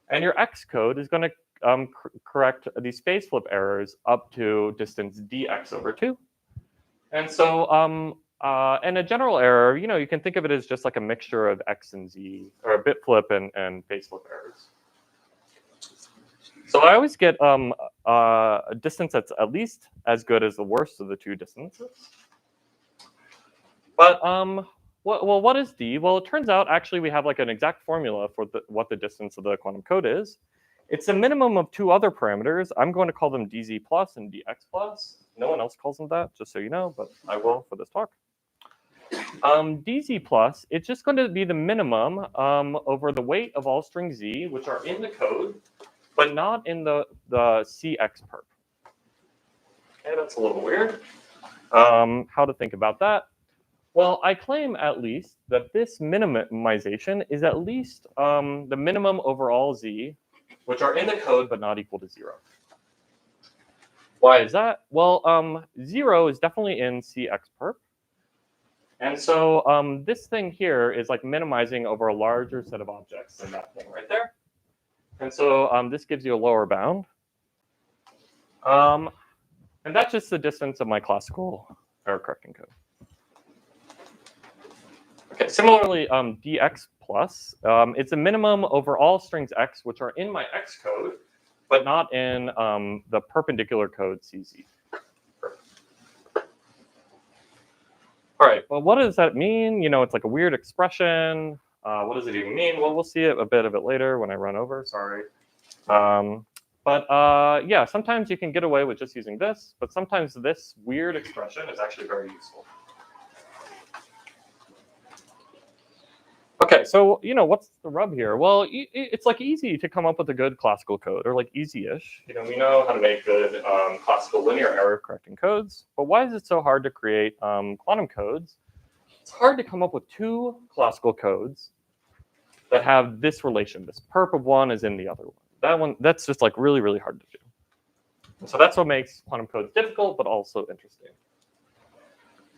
And your X code is going to correct these phase flip errors up to distance dx over 2. And so, and a general error, you can think of it as just like a mixture of X and Z, or a bit flip and phase flip errors. So I always get a distance that's at least as good as the worst of the two distances. But well, what is D? Well, it turns out actually we have like an exact formula for what the distance of the quantum code is. It's a minimum of two other parameters. I'm going to call them dz plus and dx plus. No one else calls them that, just so you know, but I will for this talk. dz plus, it's just going to be the minimum over the weight of all strings Z, which are in the code, but not in the CX perp. Okay, that's a little weird. How to think about that? Well, I claim at least that this minimization is at least the minimum over all Z, which are in the code but not equal to 0. Why is that? Well, 0 is definitely in CX perp. And so this thing here is like minimizing over a larger set of objects than that thing right there. And so this gives you a lower bound. And that's just the distance of my classical error correcting code. Okay, similarly, dx plus, it's a minimum over all strings X, which are in my X code, but not in the perpendicular code CZ. All right, well, what does that mean? It's like a weird expression. What does it even mean? Well, we'll see a bit of it later when I run over, sorry. Yeah, sometimes you can get away with just using this, but sometimes this weird expression is actually very useful. Okay, so, what's the rub here? Well, it's like easy to come up with a good classical code, or like easy-ish. We know how to make good classical linear error correcting codes, but why is it so hard to create quantum codes? It's hard to come up with two classical codes that have this relation. This perp of one is in the other one. that's just like really, really hard to do. And so that's what makes quantum codes difficult, but also interesting.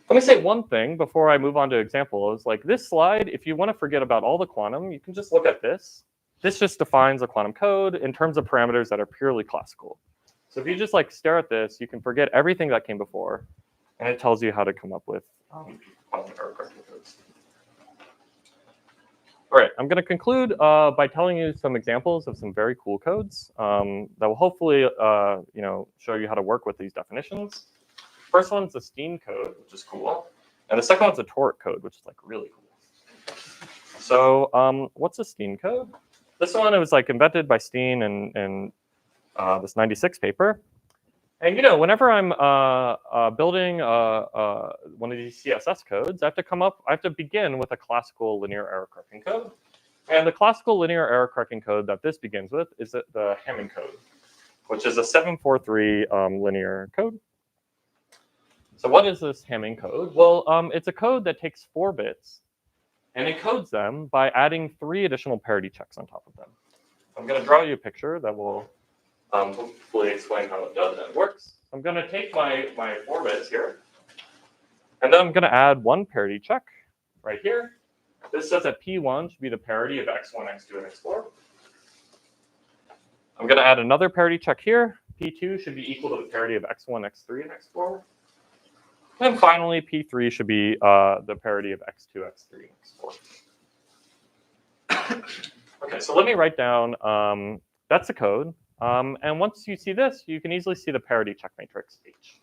Let me say one thing before I move on to examples. Like this slide, if you want to forget about all the quantum, you can just look at this. This just defines a quantum code in terms of parameters that are purely classical. So if you just like stare at this, you can forget everything that came before, and it tells you how to come up with quantum error correcting codes. All right, I'm going to conclude by telling you some examples of some very cool codes that will hopefully show you how to work with these definitions. First one's the Steane code, which is cool. And the second one's a Toric code, which is like really cool. So what's a Steane code? This one, it was like invented by Steane in this 96 paper. And whenever I'm building one of these CSS codes, I have to begin with a classical linear error correcting code. And the classical linear error correcting code that this begins with is the Hamming code, which is a 743 linear code. So what is this Hamming code? Well, it's a code that takes 4 bits and encodes them by adding 3 additional parity checks on top of them. I'm going to draw you a picture that will hopefully explain how it does and works. I'm going to take my 4 bits here, and then I'm going to add 1 parity check right here. This says that P1 should be the parity of x1, x2, and x4. I'm going to add another parity check here. P2 should be equal to the parity of x1, x3, and x4. And finally, P3 should be the parity of x2, x3, and x4. Okay, so let me write down, that's the code. And once you see this, you can easily see the parity check matrix H.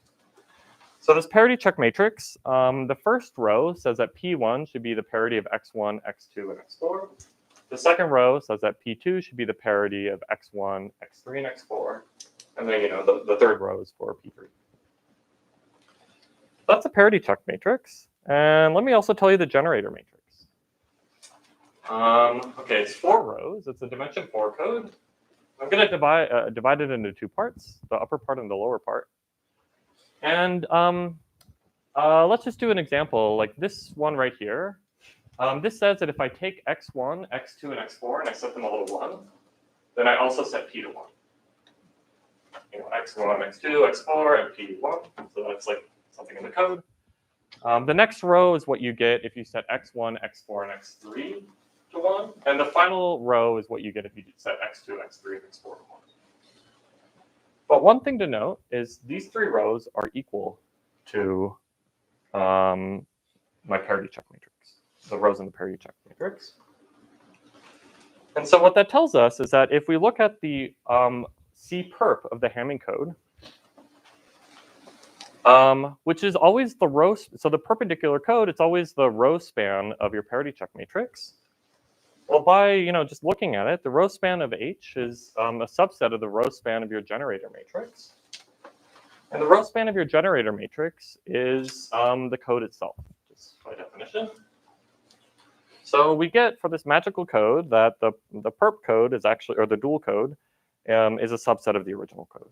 So this parity check matrix, the first row says that P1 should be the parity of x1, x2, and x4. The second row says that P2 should be the parity of x1, x3, and x4. And then, the third row is for P3. That's a parity check matrix. And let me also tell you the generator matrix. Okay, it's 4 rows. It's a dimension 4 code. I'm going to divide it into 2 parts, the upper part and the lower part. And let's just do an example like this one right here. This says that if I take x1, x2, and x4 and I set them all to 1, then I also set p to 1. X1, x2, x4, and p to 1. So that's like something in the code. The next row is what you get if you set x1, x4, and x3 to 1. And the final row is what you get if you set x2, x3, and x4 to 1. But one thing to note is these 3 rows are equal to my parity check matrix, the rows in the parity check matrix. And so what that tells us is that if we look at the C perp of the Hamming code, which is always the row, so the perpendicular code, it's always the row span of your parity check matrix. Well, by just looking at it, the row span of H is a subset of the row span of your generator matrix. And the row span of your generator matrix is the code itself, just by definition. So we get for this magical code that the perp code is actually, or the dual code, is a subset of the original code,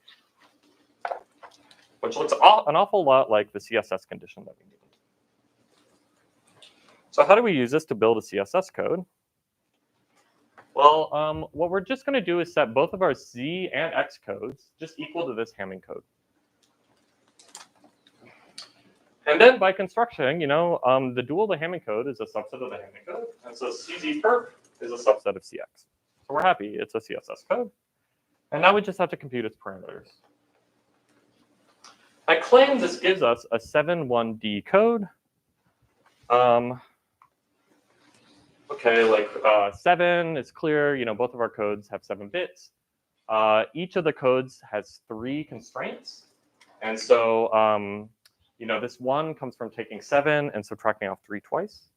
which looks an awful lot like the CSS condition that we needed. So how do we use this to build a CSS code? Well, what we're just going to do is set both of our Z and X codes just equal to this Hamming code. And then by construction, the dual to Hamming code is a subset of the Hamming code. And so CZ perp is a subset of CX. So we're happy it's a CSS code. And now we just have to compute its parameters. I claim this gives us a 7-1D code. Okay, like 7 is clear. Both of our codes have 7 bits. Each of the codes has 3 constraints. And so, this 1 comes from taking 7 and subtracting off 3 twice.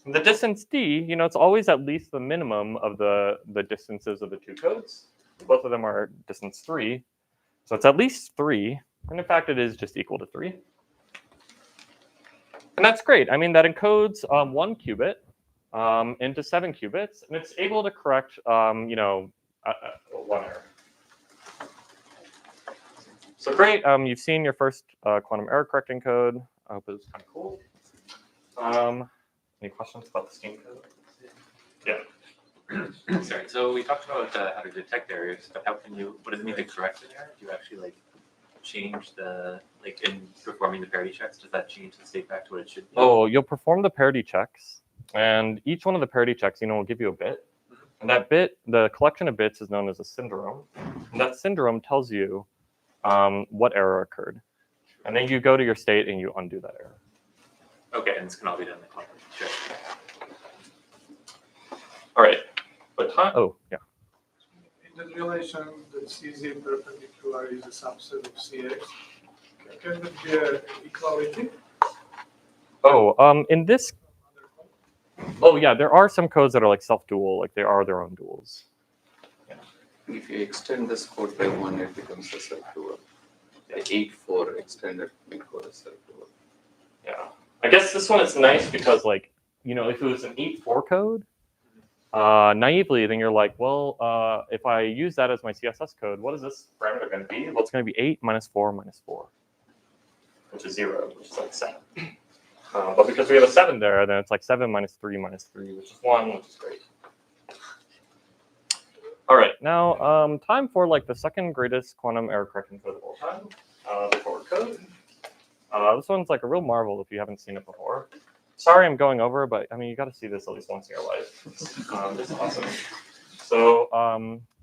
And the distance D, it's always at least the minimum of the distances of the 2 codes. Both of them are distance 3. So it's at least 3. And in fact, it is just equal to 3. And that's great. I mean, that encodes 1 qubit into 7 qubits, and it's able to correct, 1 error. So great. You've seen your first quantum error correcting code. I hope it was kind of cool. Any questions about the Steane code? Yeah. Sorry, so we talked about how to detect errors, but how can you, what does it mean to correct an error? Do you actually like change the, like in performing the parity checks, does that change the state back to what it should be? Oh, you'll perform the parity checks, and each one of the parity checks, will give you a bit. And that bit, the collection of bits is known as a syndrome. And that syndrome tells you what error occurred. And then you go to your state and you undo that error. Okay, and this can all be done in the quantum. Sure. All right. But oh, yeah. In the relation that CZ perpendicular is a subset of CX, can there be an equality? Oh, in this, oh yeah, there are some codes that are like self-dual, like they are their own duals. If you extend this code by 1, it becomes a self-dual. The 8.4 extended will go to self-dual. Yeah. I guess this one is nice because, like, if it was an 8.4 code, naively, then you're like, well, if I use that as my CSS code, what is this parameter going to be? Well, it's going to be 8 minus 4 minus 4, which is 0, which is like 7. But because we have a 7 there, then it's like 7 minus 3 minus 3, which is 1, which is great. All right, now time for like the second greatest quantum error correction code of all time, the forward code. This one's like a real marvel if you haven't seen it before. Sorry I'm going over, but I mean, you got to see this at least once in your life. This is awesome. So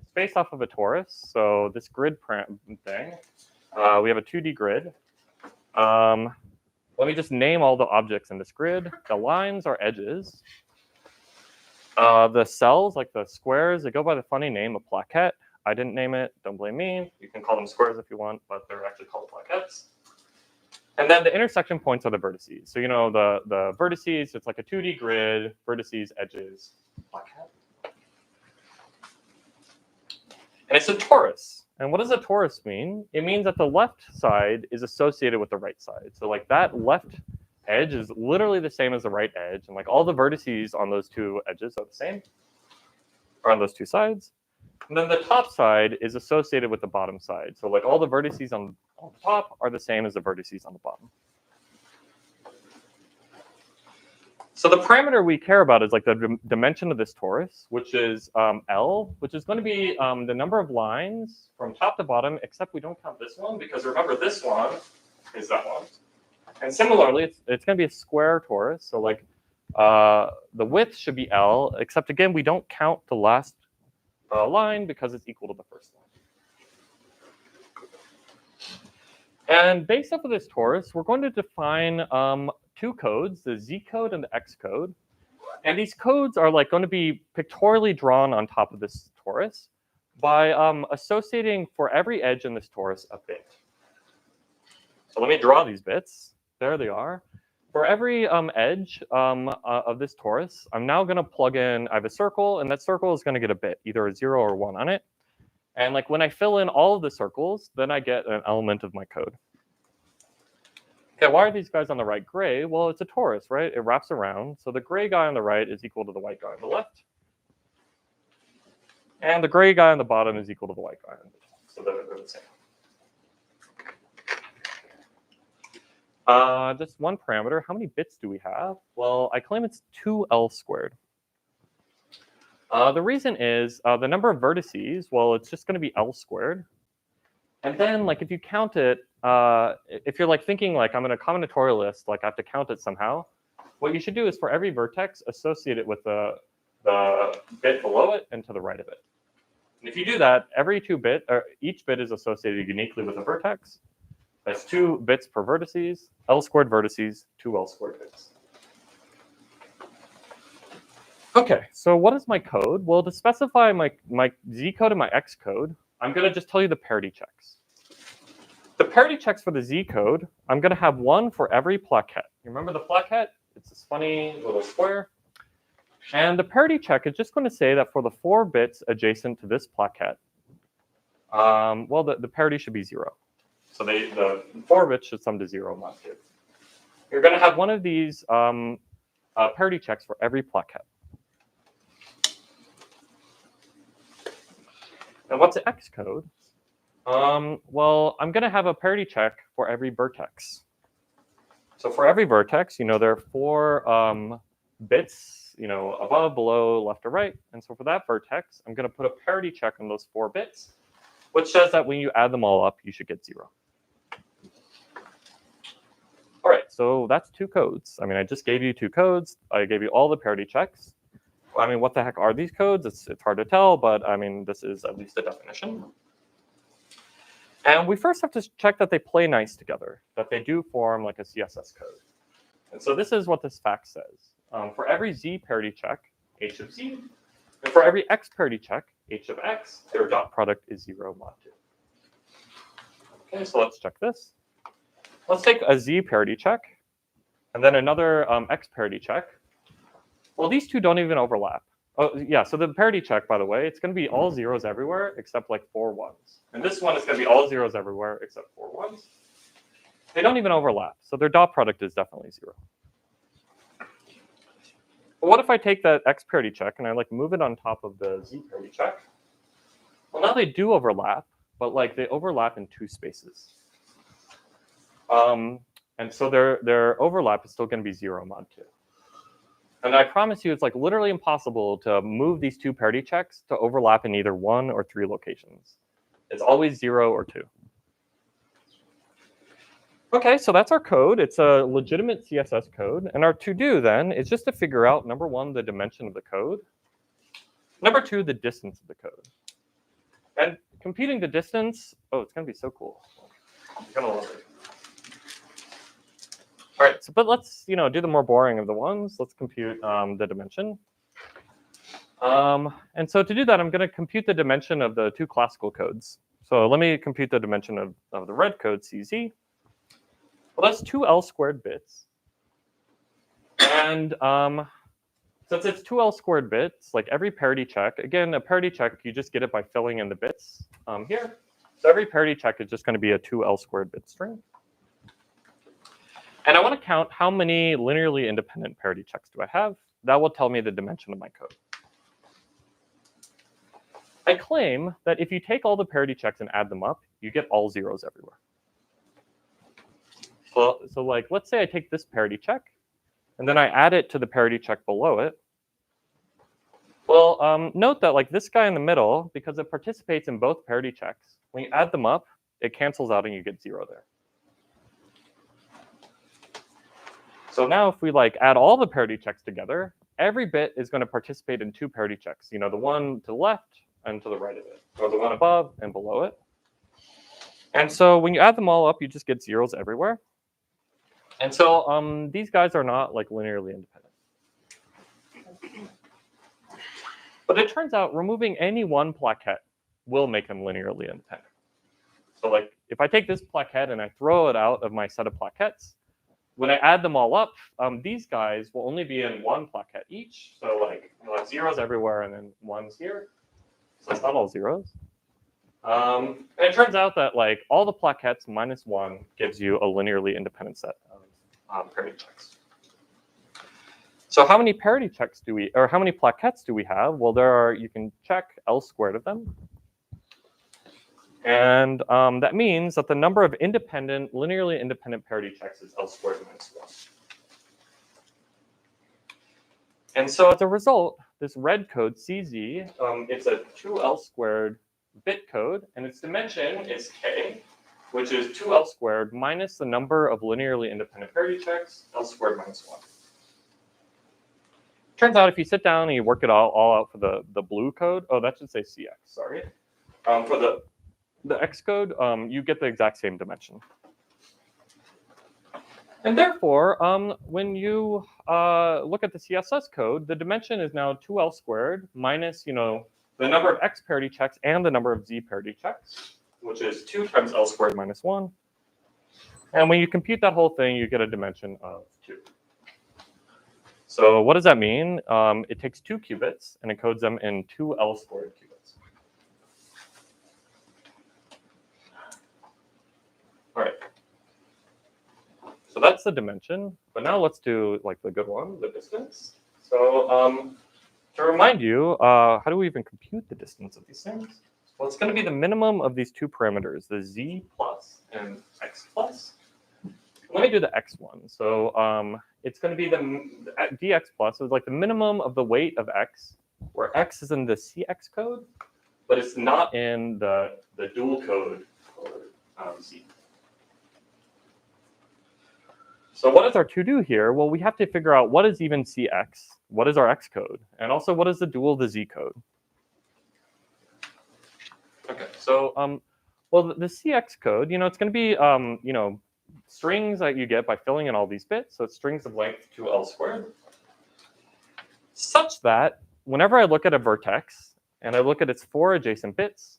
it's based off of a torus. So this grid thing, we have a 2D grid. Let me just name all the objects in this grid. The lines are edges. The cells, like the squares, they go by the funny name of plaquette. I didn't name it. Don't blame me. You can call them squares if you want, but they're actually called plaquettes. And then the intersection points are the vertices. So, the vertices, it's like a 2D grid, vertices, edges, plaquette. And it's a torus. And what does a torus mean? It means that the left side is associated with the right side. So like that left edge is literally the same as the right edge. And like all the vertices on those two edges are the same, or on those two sides. And then the top side is associated with the bottom side. So like all the vertices on the top are the same as the vertices on the bottom. So the parameter we care about is like the dimension of this torus, which is L, which is going to be the number of lines from top to bottom, except we don't count this one, because remember this one is that one. And similarly, it's going to be a square torus. So like the width should be L, except again, we don't count the last line because it's equal to the first line. And based off of this torus, we're going to define two codes, the Z code and the X code. And these codes are like going to be pictorially drawn on top of this torus by associating for every edge in this torus a bit. So let me draw these bits. There they are. For every edge of this torus, I'm now going to plug in, I have a circle, and that circle is going to get a bit, either a 0 or 1 on it. And like when I fill in all of the circles, then I get an element of my code. Okay, why are these guys on the right gray? Well, it's a torus, right? It wraps around. So the gray guy on the right is equal to the white guy on the left. And the gray guy on the bottom is equal to the white guy on the top. So they're the same. Just one parameter. How many bits do we have? Well, I claim it's 2L squared. The reason is the number of vertices, well, it's just going to be L squared. And then, like, if you count it, if you're like thinking like I'm in a combinatorial list, like I have to count it somehow, what you should do is for every vertex, associate it with the bit below it and to the right of it. And if you do that, each bit is associated uniquely with a vertex. That's 2 bits per vertices, L squared vertices, 2 L squared bits. Okay, so what is my code? Well, to specify my Z code and my X code, I'm going to just tell you the parity checks. The parity checks for the Z code, I'm going to have one for every plaquette. You remember the plaquette? It's this funny little square. And the parity check is just going to say that for the 4 bits adjacent to this plaquette, well, the parity should be 0. So the 4 bits should sum to 0, not 2. You're going to have one of these parity checks for every plaquette. And what's the X code? Well, I'm going to have a parity check for every vertex. So for every vertex, there are 4 bits, above, below, left, or right. And so for that vertex, I'm going to put a parity check on those 4 bits, which says that when you add them all up, you should get 0. All right, so that's 2 codes. I mean, I just gave you 2 codes. I gave you all the parity checks. I mean, what the heck are these codes? It's hard to tell, but I mean, this is at least a definition. And we first have to check that they play nice together, that they do form like a CSS code. And so this is what this fact says. For every Z parity check, H of Z, and for every X parity check, H of X, their dot product is 0 mod 2. Okay, so let's check this. Let's take a Z parity check, and then another X parity check. Well, these two don't even overlap. Oh, yeah, so the parity check, by the way, it's going to be all zeros everywhere except like 4 ones. And this one is going to be all zeros everywhere except 4 ones. They don't even overlap, so their dot product is definitely 0. But what if I take that X parity check and I like move it on top of the Z parity check? Well, now they do overlap, but like they overlap in 2 spaces. And so their overlap is still going to be 0 mod 2. And I promise you, it's like literally impossible to move these 2 parity checks to overlap in either 1 or 3 locations. It's always 0 or 2. Okay, so that's our code. It's a legitimate CSS code. And our to-do then is just to figure out, number 1, the dimension of the code. Number 2, the distance of the code. And computing the distance, oh, it's going to be so cool. You're going to love it. All right, so, but let's do the more boring of the ones. Let's compute the dimension. And so to do that, I'm going to compute the dimension of the 2 classical codes. So let me compute the dimension of the red code, CZ. Well, that's 2 L squared bits. And since it's 2 L squared bits, like every parity check, again, a parity check, you just get it by filling in the bits here. So every parity check is just going to be a 2 L squared bit string. And I want to count how many linearly independent parity checks do I have. That will tell me the dimension of my code. I claim that if you take all the parity checks and add them up, you get all zeros everywhere. So like, let's say I take this parity check, and then I add it to the parity check below it. Well, note that like this guy in the middle, because it participates in both parity checks, when you add them up, it cancels out and you get 0 there. So now if we like add all the parity checks together, every bit is going to participate in 2 parity checks. The one to the left and to the right of it, or the one above and below it. And so when you add them all up, you just get zeros everywhere. And so these guys are not like linearly independent. But it turns out removing any one plaquette will make them linearly independent. So like if I take this plaquette and I throw it out of my set of plaquettes, when I add them all up, these guys will only be in 1 plaquette each. So like you'll have zeros everywhere and then 1s here. So it's not all zeros. And it turns out that like all the plaquettes minus 1 gives you a linearly independent set of parity checks. So how many parity checks do we, or how many plaquettes do we have? Well, you can check L squared of them. And that means that the number of linearly independent parity checks is L squared minus 1. And so as a result, this red code, CZ, it's a 2L squared bit code, and its dimension is K, which is 2L squared minus the number of linearly independent parity checks, L squared minus 1. Turns out if you sit down and you work it all out for the blue code, oh, that should say CX, sorry. For the X code, you get the exact same dimension. And therefore, when you look at the CSS code, the dimension is now 2L squared minus, the number of X parity checks and the number of Z parity checks, which is 2 times L squared minus 1. And when you compute that whole thing, you get a dimension of 2. So what does that mean? It takes 2 qubits and encodes them in 2 L squared qubits. All right. So that's the dimension, but now let's do like the good one, the distance. So to remind you, how do we even compute the distance of these things? Well, it's going to be the minimum of these 2 parameters, the Z plus and X plus. Let me do the X one. So it's going to be the dx plus, so it's like the minimum of the weight of x, where x is in the cx code, but it's not in the dual code for c. So what is our to-do here? Well, we have to figure out what is even cx, what is our x code, and also what is the dual the z code. Okay, so well, the cx code, it's going to be strings that you get by filling in all these bits. So it's strings of length 2L squared, such that whenever I look at a vertex and I look at its 4 adjacent bits,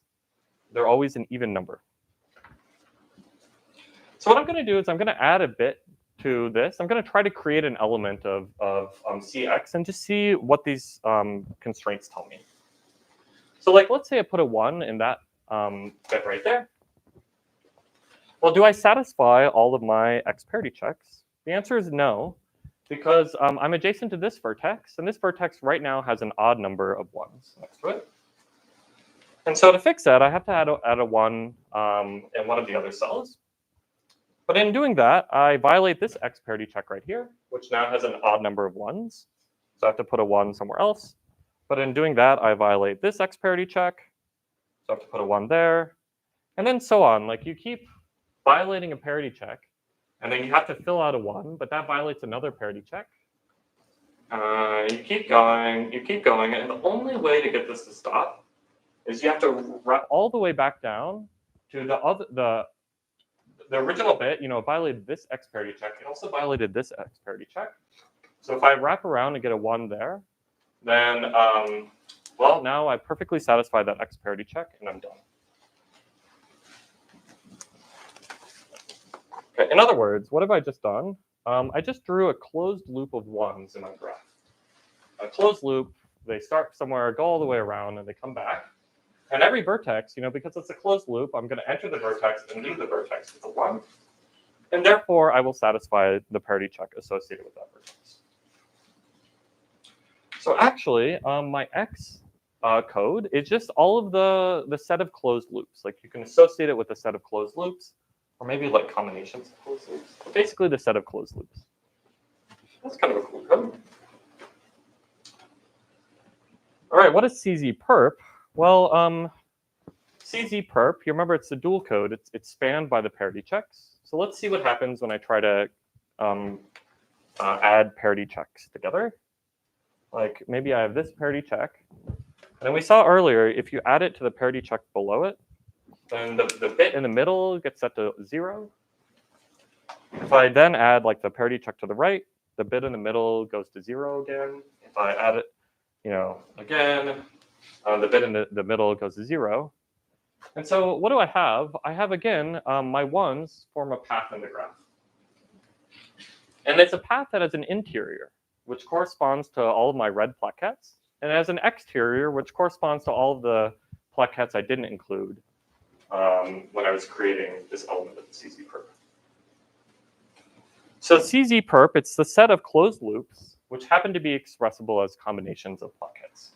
they're always an even number. So what I'm going to do is I'm going to add a bit to this. I'm going to try to create an element of cx and just see what these constraints tell me. So like, let's say I put a 1 in that bit right there. Well, do I satisfy all of my x parity checks? The answer is no, because I'm adjacent to this vertex, and this vertex right now has an odd number of 1s next to it. And so to fix that, I have to add a 1 in one of the other cells. But in doing that, I violate this x parity check right here, which now has an odd number of 1s. So I have to put a 1 somewhere else. But in doing that, I violate this x parity check. So I have to put a 1 there. And then so on. Like, you keep violating a parity check, and then you have to fill out a 1, but that violates another parity check. You keep going, and the only way to get this to stop is you have to wrap all the way back down to the original bit. It violated this x parity check. It also violated this x parity check. So if I wrap around and get a 1 there, then well, now I perfectly satisfy that x parity check, and I'm done. Okay, in other words, what have I just done? I just drew a closed loop of 1s in my graph. A closed loop, they start somewhere, go all the way around, and they come back. And every vertex, because it's a closed loop, I'm going to enter the vertex and leave the vertex with a 1. And therefore, I will satisfy the parity check associated with that vertex. So actually, my x code is just all of the set of closed loops. Like, you can associate it with a set of closed loops, or maybe like combinations of closed loops. But basically, the set of closed loops. That's kind of a cool code. All right, what is CZ perp? Well, CZ perp, you remember it's the dual code. It's spanned by the parity checks. So let's see what happens when I try to add parity checks together. Like, maybe I have this parity check. And we saw earlier, if you add it to the parity check below it, then the bit in the middle gets set to 0. If I then add like the parity check to the right, the bit in the middle goes to 0 again. If I add it, again, the bit in the middle goes to 0. And so what do I have? I have, again, my 1s form a path in the graph. And it's a path that has an interior, which corresponds to all of my red plaquettes, and it has an exterior, which corresponds to all of the plaquettes I didn't include when I was creating this element of CZ perp. So CZ perp, it's the set of closed loops, which happen to be expressible as combinations of plaquettes.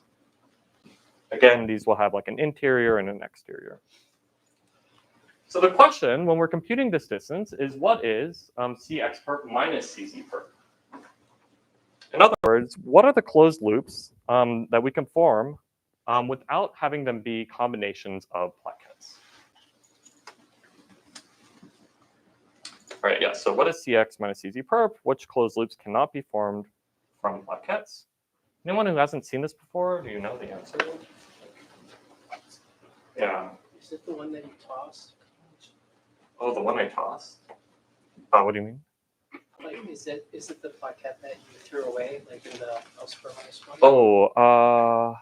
Again, these will have like an interior and an exterior. So the question, when we're computing this distance, is what is CX perp minus CZ perp? In other words, what are the closed loops that we can form without having them be combinations of plaquettes? All right, yeah, so what is CX minus CZ perp? Which closed loops cannot be formed from plaquettes? Anyone who hasn't seen this before, do you know the answer? Yeah. Is it the one that you tossed? Oh, the one I tossed? What do you mean? Like, is it the plaquette that you threw away, like in the L square minus 1? Oh,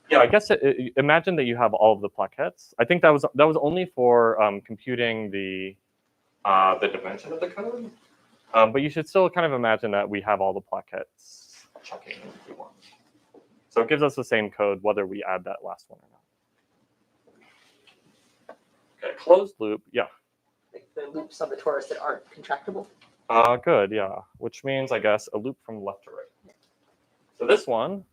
yeah, I guess imagine that you have all of the plaquettes. I think that was only for computing the dimension of the code. But you should still kind of imagine that we have all the plaquettes checking if we want. So it gives us the same code whether we add that last one or not. Okay, closed loop, yeah. Like the loops on the torus that aren't contractible. Good, yeah. Which means, I guess, a loop from left to right. So this one,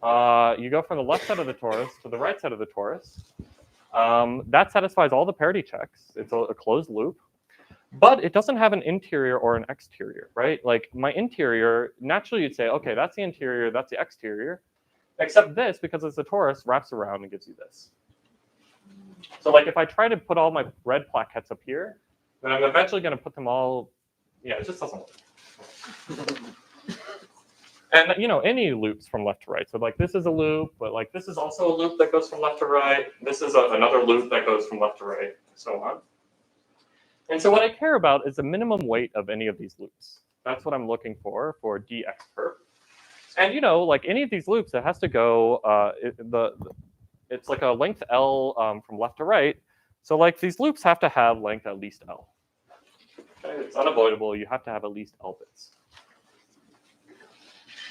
you go from the left side of the torus to the right side of the torus. That satisfies all the parity checks. It's a closed loop. But it doesn't have an interior or an exterior, right? Like my interior, naturally you'd say, okay, that's the interior, that's the exterior. Except this, because it's a torus, wraps around and gives you this. So like if I try to put all my red plaquettes up here, then I'm eventually going to put them all, yeah, it just doesn't work. And you know, any loops from left to right. So like this is a loop, but like this is also a loop that goes from left to right. This is another loop that goes from left to right, and so on. And so what I care about is the minimum weight of any of these loops. That's what I'm looking for dx perp. And you know, like any of these loops, it has to go, it's like a length L from left to right. So like these loops have to have length at least L. Okay, it's unavoidable. You have to have at least L bits.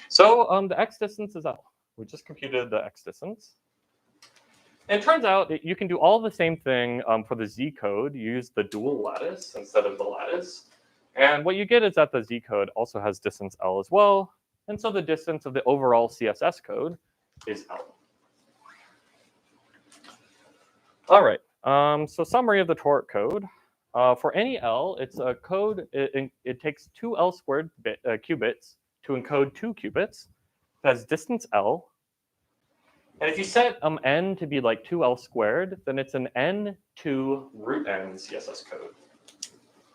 So the x distance is L. We just computed the x distance. And it turns out you can do all the same thing for the Z code. You use the dual lattice instead of the lattice. And what you get is that the Z code also has distance L as well. And so the distance of the overall CSS code is L. All right, so summary of the Toric code. For any L, it's a code, it takes 2 L squared qubits to encode 2 qubits. It has distance L. And if you set n to be like 2L squared, then it's an n to root n CSS code.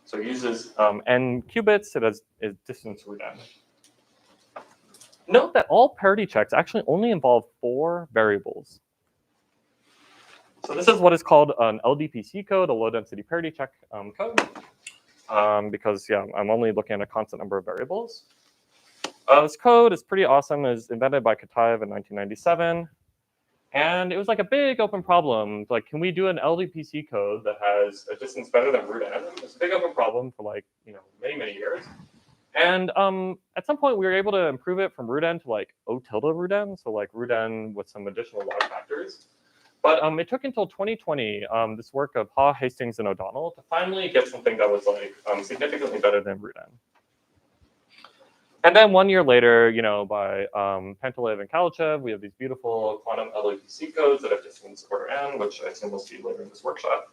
So it uses n qubits, it has distance root n. Note that all parity checks actually only involve 4 variables. So this is what is called an LDPC code, a low density parity check code, because yeah, I'm only looking at a constant number of variables. This code is pretty awesome. It was invented by Kataev in 1997. And it was like a big open problem. Like, can we do an LDPC code that has a distance better than root n? It's a big open problem for like, you know, many, many years. And at some point we were able to improve it from root n to like O tilde root n. So like root n with some additional log factors. But it took until 2020, this work of Ha, Hastings, and O'Donnell to finally get something that was like significantly better than root n. And then 1 year later, you know, by Pentelev and Kalichev, we have these beautiful quantum LDPC codes that have distance order n, which I assume we'll see later in this workshop.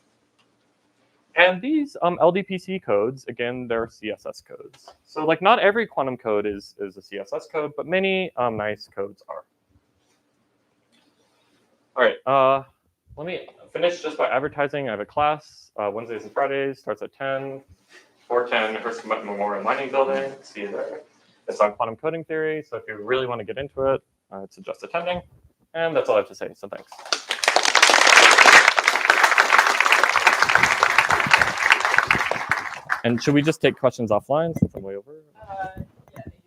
And these LDPC codes, again, they're CSS codes. So like not every quantum code is a CSS code, but many nice codes are. All right, let me finish just by advertising. I have a class Wednesdays and Fridays, starts at 10, 410 Hearst Memorial Mining Building. See you there. It's on quantum coding theory, so if you really want to get into it, I'd suggest attending. And that's all I have to say, so thanks. And should we just take questions offline since I'm way over? Yeah, maybe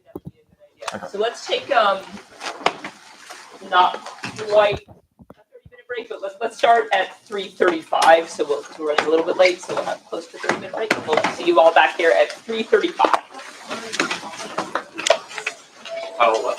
that would be a good idea. Okay. So let's take not quite a 30-minute break, but let's start at 3:35. So we're running a little bit late, so we'll have close to 30-minute break. And we'll see you all back here at 3:35. I'll